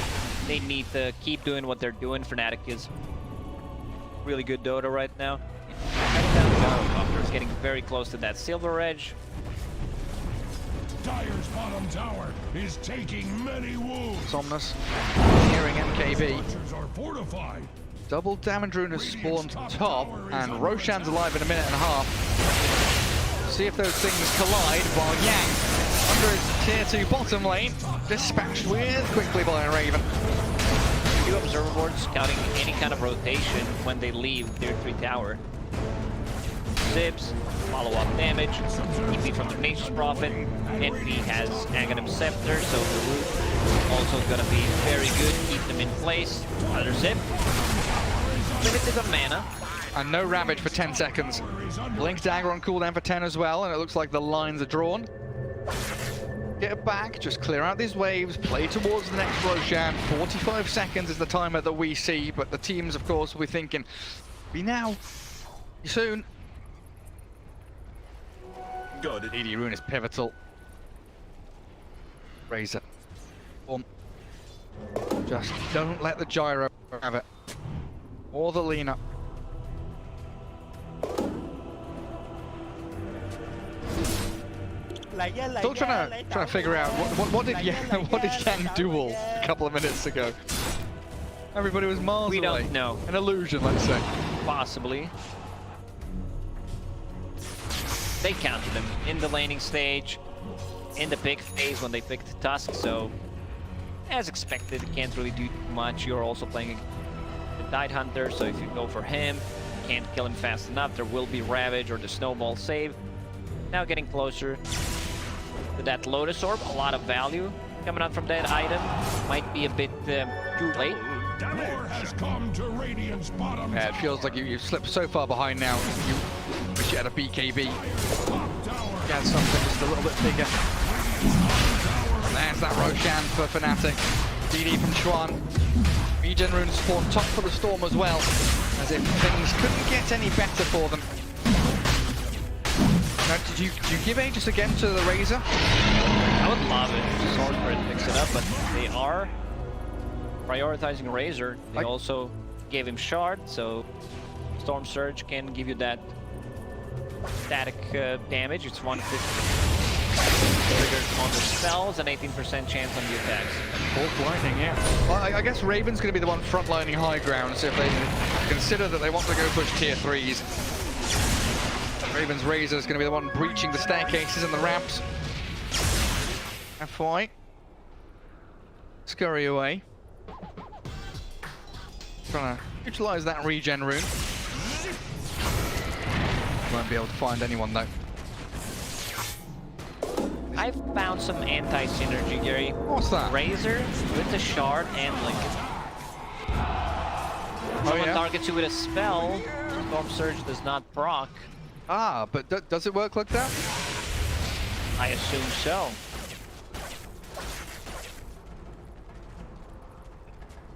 They need to keep doing what they're doing. Fnatic is really good Dota right now. He's getting very close to that silver edge. Dire's bottom tower is taking many wounds. Somnus, hearing MKB. Structures are fortified. Double damage rune has spawned top, and Roshan's alive in a minute and a half. See if those things collide while Yang, under his tier 2 bottom lane, dispatched with quickly by a Raven. Two observer boards scouting any kind of rotation when they leave their 3 tower. Zips, follow-up damage, EP from the Nature's Prophet, NP has Aghanim Scepter, so the root also gonna be very good, keep them in place. Another zip. Limited on mana. And no Ravage for 10 seconds. Blink Dagger on cooldown for 10 as well, and it looks like the lines are drawn. Get it back, just clear out these waves, play towards the next Roshan. 45 seconds is the timer that we see, but the teams, of course, will be thinking, be now, be soon. ED Rune is pivotal. Razor. Just don't let the Gyro have it. Or the Lena. Still trying to figure out what did Yang duel a couple of minutes ago. Everybody was miles We away. don't know. An illusion, let's say. Possibly. They counted them in the laning stage, in the pick phase when they picked Tusk, so as expected, you can't really do much. You're also playing the Tide Hunter, so if you go for him, you can't kill him fast enough. There will be Ravage or the Snowball save. Now getting closer to that Lotus Orb, a lot of value coming out from that item. Might be a bit too late. War has come to Radiant's bottom Yeah, it feels like you've slipped so far behind now. You wish you had a BKB. Get something just a little bit bigger. There's that Roshan for Fnatic. DD from Chuan. Regen rune spawn top for the Storm as well, as if things couldn't get any better for them. Now, did you give Aegis again to the Razor? I would love it if Swordbird picks it up, but they are prioritizing Razor. They also gave him Shard, so Storm Surge can give you that static damage. It's 150 triggers on the spells and 18% chance on the attacks. Fourth lightning, yeah. Well, I guess Raven's going to be the one frontlining high ground, so if they consider that they want to go push tier 3s, Raven's Razor is going to be the one breaching the staircases and the ramps. FY. Scurry away. Trying to utilize that regen rune. Won't be able to find anyone though. I've found some anti-synergy, Gary. What's that? Razor with the Shard and Lincoln. Someone targets you with a spell, Storm Surge does not proc. Ah, but does it work like that? I assume so.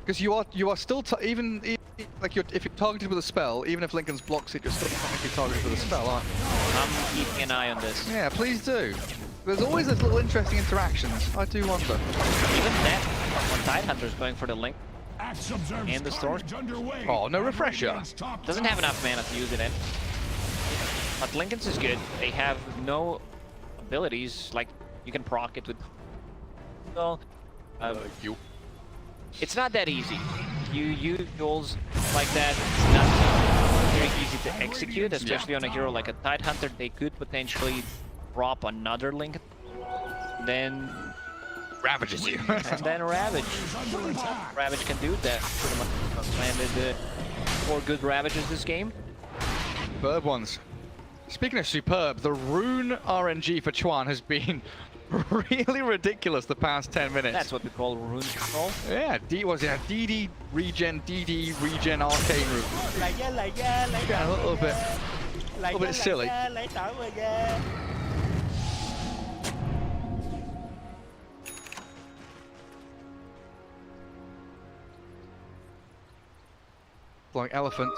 Because you are still even like if you're targeted with a spell, even if Lincoln's blocks it, you're still technically targeted with a spell, aren't you? I'm keeping an eye on this. Yeah, please do. There's always those little interesting interactions. I do wonder. Even that, when Tidehunter's going for the link and the storm. Oh, no refresher. Doesn't have enough mana to use it in. But Lincoln's is good. They have no abilities, like you can proc it with. So, it's not that easy. You use duels like that, it's not very easy to execute, especially on a hero like a Tidehunter. They could potentially drop another Lincoln, then Ravages you. and then Ravage. Ravage can do that. Pretty much landed 4 good Ravages this game. Superb ones. Speaking of superb, the rune RNG for Chuan has been really ridiculous the past 10 minutes. That's what we call rune control. Yeah, DD regen, DD regen arcane rune. Yeah, a little bit silly. Lấy tảo rồi kìa. Like elephant.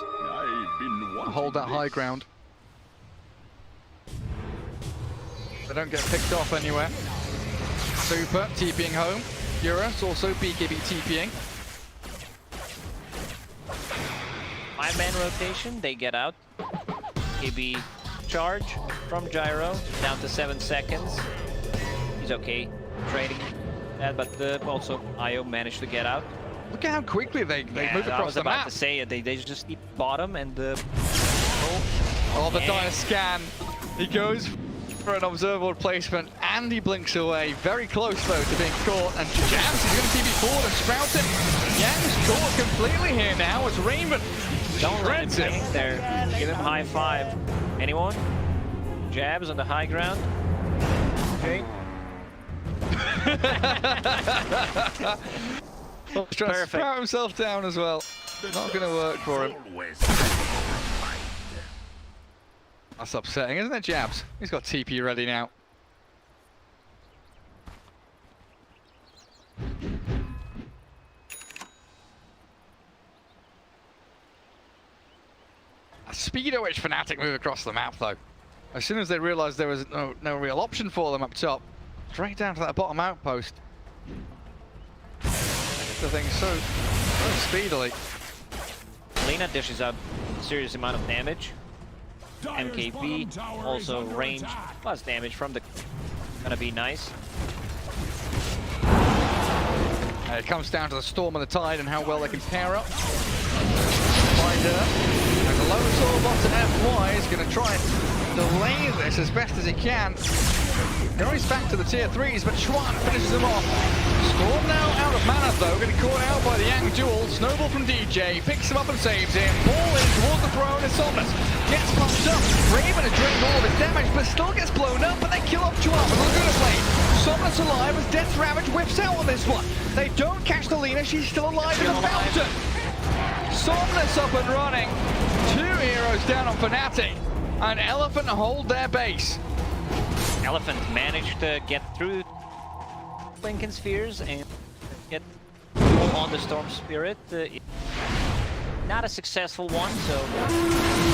Hold that high ground. They don't get picked off anywhere. Super TPing home. Eurus also BKB TPing. 5-man rotation, they get out. KB charge from Gyro down to 7 seconds. He's okay trading that, but also IO managed to get out. Look at how quickly they move across the map. I was about to say it. They just keep bottom and the. Oh, the dire scan. He goes for an observable placement and he blinks away. Very close though to being caught. And Jams is going to TP forward and sprout him. Yang's caught completely here now. It's Raven. Don't let him Shreds him. hang there. Give him high five. Anyone? Jabs on the high ground. Okay. He's trying to sprout himself down as well. Not going to work for him. That's upsetting, isn't it, Jabs? He's got TP ready now. A speed at which Fnatic move across the map, though. As soon as they realised there was no real option for them up top, straight down to that bottom outpost. The thing so speedily. Lena dishes out a serious amount of damage. MKB also range plus damage from the. Gonna be nice. It comes down to the Storm and the Tide and how well they can pair up. Find her. And the lone soul bot at FY is going to try and delay this as best as he can. Goes back to the tier 3s, but Chuan finishes them off. Storm now out of mana though, getting caught out by the Yang duel. Snowball from DJ, picks him up and saves him. Ball in towards the throne, and Somnus gets pumped up. Raven has drained all of his damage, but still gets blown up, and they kill off Chuan with Laguna Blade. Somnus alive as Death's Ravage whips out on this one. They don't catch the Lena, she's still alive in the fountain. Somnus up and running. 2 heroes down on Fnatic, and Elephant hold their base. Elephant managed to get through Lincoln Spheres and get on the Storm Spirit. Not a successful one, so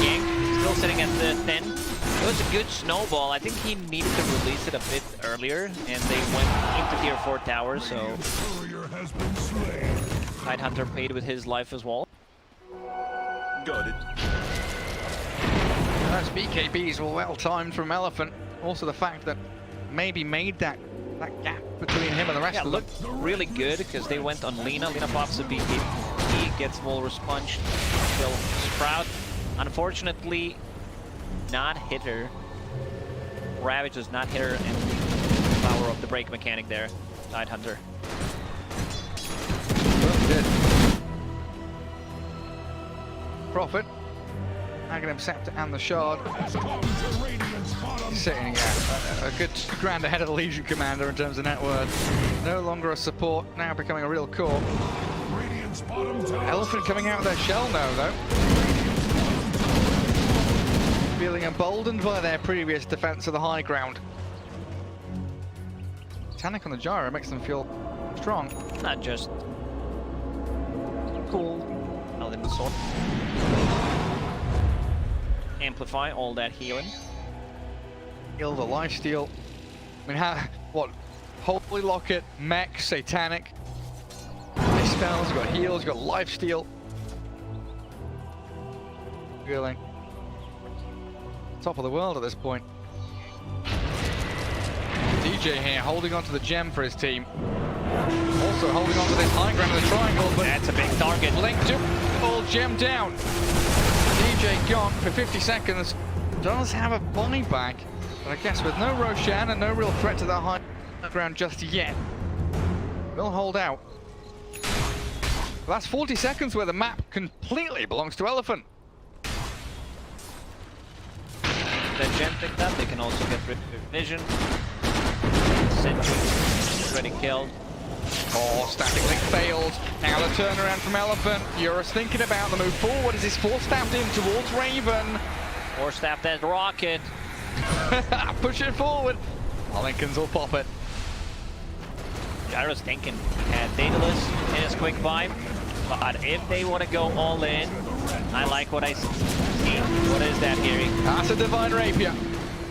Yang still sitting at the 10. It was a good snowball. I think he needed to release it a bit earlier, and they went into tier 4 towers, so Tidehunter paid with his life as well. Got it. Those BKBs were well timed from Elephant. Also the fact that maybe made that gap between him and the rest Yeah, of them. looked really good because they went on Lena. Lena pops a BKB. He gets Walrus punched. Will Sprout, unfortunately, not hit her. Ravage does not hit her, and power of the break mechanic there. Tidehunter. Prophet, Aghanim Scepter and the Shard. Sitting a good grand ahead of the Legion Commander in terms of net worth. No longer a support, now becoming a real core. Elephant coming out of their shell now, though. feeling emboldened by their previous defense of the high ground. Titanic on the gyro makes them feel strong. Not just cool. Now then sort. Amplify all that healing. Heal the lifesteal. I mean, what? Holy Locket, Mech, Satanic. Nice spells, you got heals, you got lifesteal. Feeling top of the world at this point. DJ here holding on to the gem for his team. Also holding on to this high ground of the triangle, but that's a big target. Link to all gem down. DJ gone for 50 seconds. Does have a buyback, but I guess with no Roshan and no real threat to that high ground just yet, will hold out. But that's 40 seconds where the map completely belongs to Elephant. That gem picked up, they can also get rid of vision. Sentry already killed. Oh, static link failed. Now the turnaround from Elephant. Eurus thinking about the move forward as he's force-stabbed in towards Raven. Or stabbed that rocket. Push it forward. Lincolns will pop it. Gyro's thinking at Daedalus in his quick vibe. But if they want to go all in, I like what I see. What is that, Gary? That's a Divine Rapier.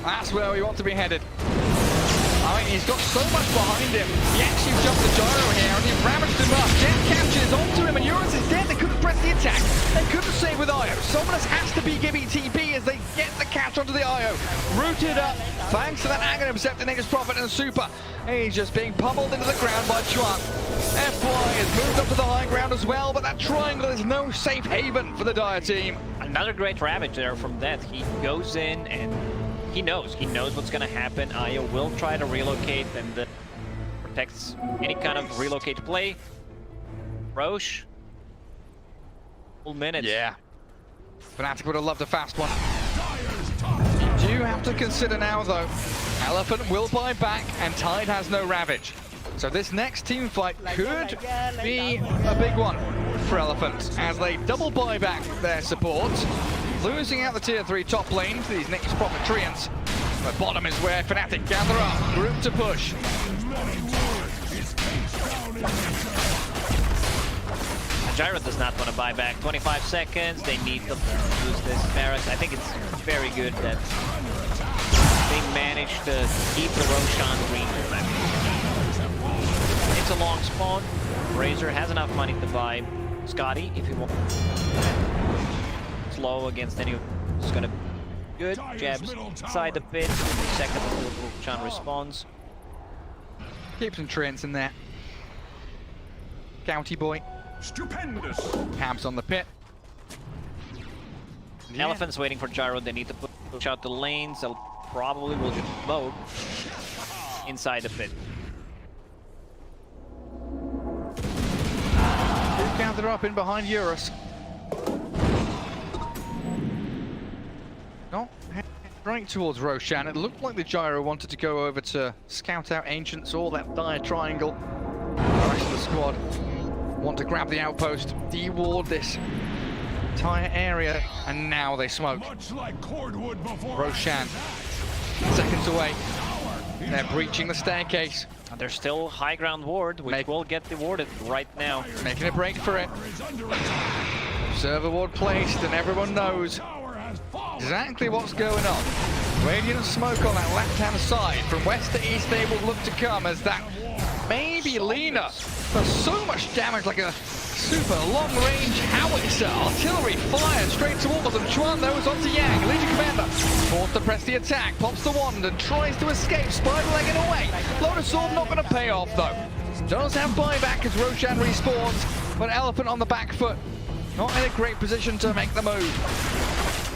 That's where we want to be headed. I mean, he's got so much behind him. He actually jumped the gyro here and he ravaged him up. Jet catches onto him and Eurus is dead. They couldn't press the attack. They couldn't save with Io. Someone has to be giving TP as they get the catch onto the Io. Rooted up thanks to that Aghanim Intercept, Nature's Prophet and Super. He's just being pummeled into the ground by Chuan. FY has moved up to the high ground as well, but that triangle is no safe haven for the Dire team. Another great ravage there from that. He goes in and he knows what's going to happen. Aya will try to relocate and protects any kind of relocate play. Roche, full minutes. Yeah. Fnatic would have loved a fast one. You do have to consider now though, Elephant will buy back and Tide has no ravage. So this next team fight could be a big one for Elephant as they double buy back their support. Losing out the tier 3 top lane to these Nature's Prophet Treants. But bottom is where Fnatic gather up, group to push. Gyro does not want to buy back. 25 seconds, they need to lose this barracks. I think it's very good that they managed to keep the Roshan green. It's a long spawn. Razor has enough money to buy Scotty if he wants. Slow against any. It's gonna be good. Jabs inside the pit. Second until Roshan responds. Keep some Treants in there. County boy. Stupendous. Cabs on the pit. Yeah. Elephant's waiting for Gyro. They need to push out the lanes. They'll probably will just vote inside the pit. Gather up in behind Eurus. No, right towards Roshan. It looked like the Gyro wanted to go over to scout out Ancients or that Dire triangle. The rest of the squad want to grab the outpost, deward this entire area, and now they smoke. Much like cordwood before Roshan, seconds away. They're breaching the staircase. And there's still high ground ward, which will get rewarded right now. Making a break for it. Server ward placed, and everyone knows exactly what's going on. Radiant smoke on that left-hand side. From west to east, they will look to come as that maybe Lina does so much damage, like a super long-range howitzer. Artillery fire straight towards them. Chuan though is onto Yang. Legion Commander forced to press the attack, pops the wand and tries to escape, spider-legging away. Lotus Orb not going to pay off though. Does have buyback as Roshan respawns, but Elephant on the back foot. Not in a great position to make the move.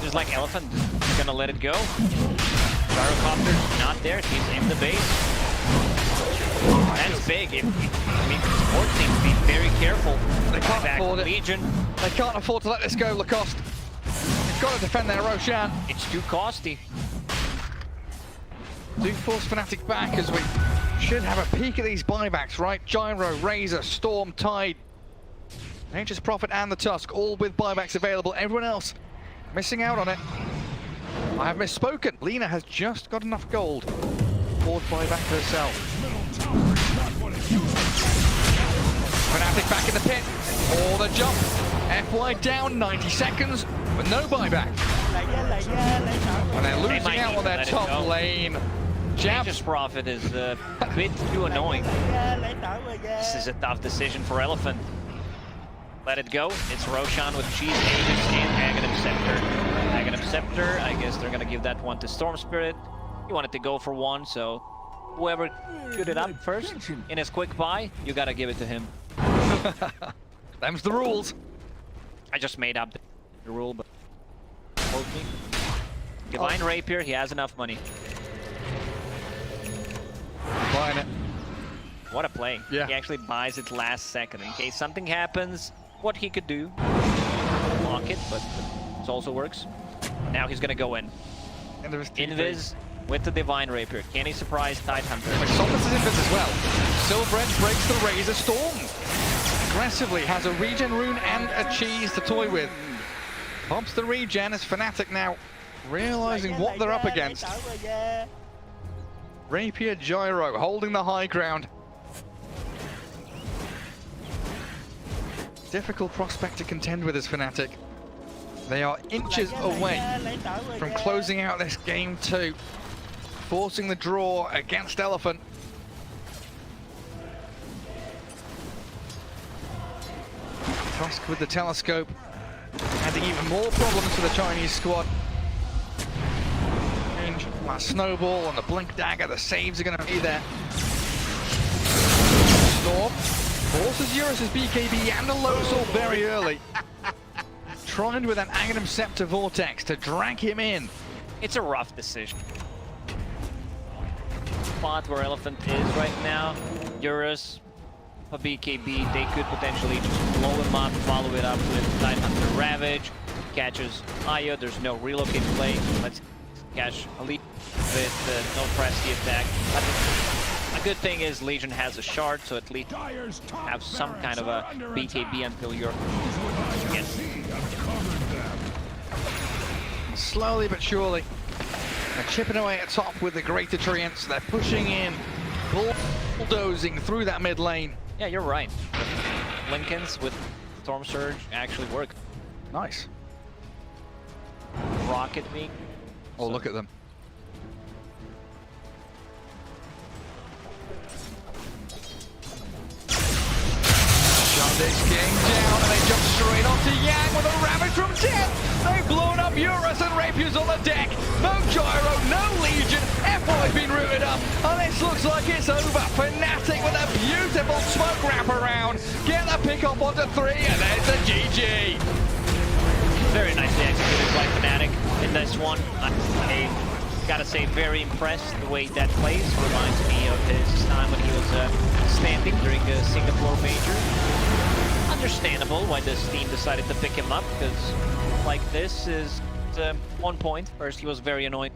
Just like Elephant, gonna let it go. Gyrocopter not there, he's in the base. That's big. I mean, support teams be very careful. They can't afford it. Legion. They can't afford to let this go, Lacoste. They've got to defend their Roshan. It's too costly. Do force Fnatic back as we should have a peek at these buybacks, right? Gyro, Razor, Storm, Tide, Nature's Prophet and the Tusk, all with buybacks available. Everyone else missing out on it. I have misspoken. Lina has just got enough gold. Forward buyback herself. Fnatic back in the pit. Or the jump. FY down 90 seconds, but no buyback. And they're losing out on their top lane. Jab. Nature's Prophet is a bit too annoying. This is a tough decision for Elephant. Let it go. It's Roshan with Cheese Aegis and Aghanim Scepter. Aghanim Scepter, I guess they're gonna give that one to Storm Spirit. He wanted to go for one, so whoever queued it up first in his quick buy, you gotta give it to him. Them's the rules. I just made up the rule, but quote me. Divine Rapier, he has enough money. Buying it. What a play. Yeah. He actually buys it last second in case something happens. What he could do, block it, but it also works. Now he's gonna go in. Invis with the Divine Rapier. Can he surprise Tidehunter? Like Sombras is Invis as well. Silveredge breaks the Razor Storm. Aggressively has a regen rune and a cheese to toy with. Pops the regen as Fnatic now realizing what they're up against. Rapier Gyro holding the high ground. Difficult prospect to contend with as Fnatic. They are inches away from closing out this game 2, forcing the draw against Elephant. Tusk with the telescope, adding even more problems to the Chinese squad. Range, Snowball and the Blink Dagger, the saves are going to be there. Storm forces Eurus' BKB and a low sword very early. Tried with an Aghanim Scepter Vortex to drag him in. It's a rough decision. Spot where Elephant is right now. Eurus, a BKB, they could potentially just blow him up, follow it up with Tidehunter Ravage. Catches Aya, there's no relocate play. Let's catch Elite with no press the attack. A good thing is Legion has a shard, so at least have some kind of a BKB until you're Slowly but surely, they're chipping away at top with the Greater Treants. They're pushing in, bulldozing through that mid lane. Yeah, you're right. Lincolns with Storm Surge actually work. Nice. Rocket me. Oh, look at them. This game down and they jump straight onto Yang with a Ravage from 10. They've blown up Eurus and Rapier's on the deck. No Gyro, no Legion. FY's been rooted up and this looks like it's over. Fnatic with a beautiful smoke wraparound. Get the pick up onto 3 and there's a GG. Very nicely executed by Fnatic in this one. I gotta say, very impressed the way that plays. Reminds me of his time when he was standing during a Singapore Major. Understandable why this team decided to pick him up, because like this is 1 point. First, he was very annoying.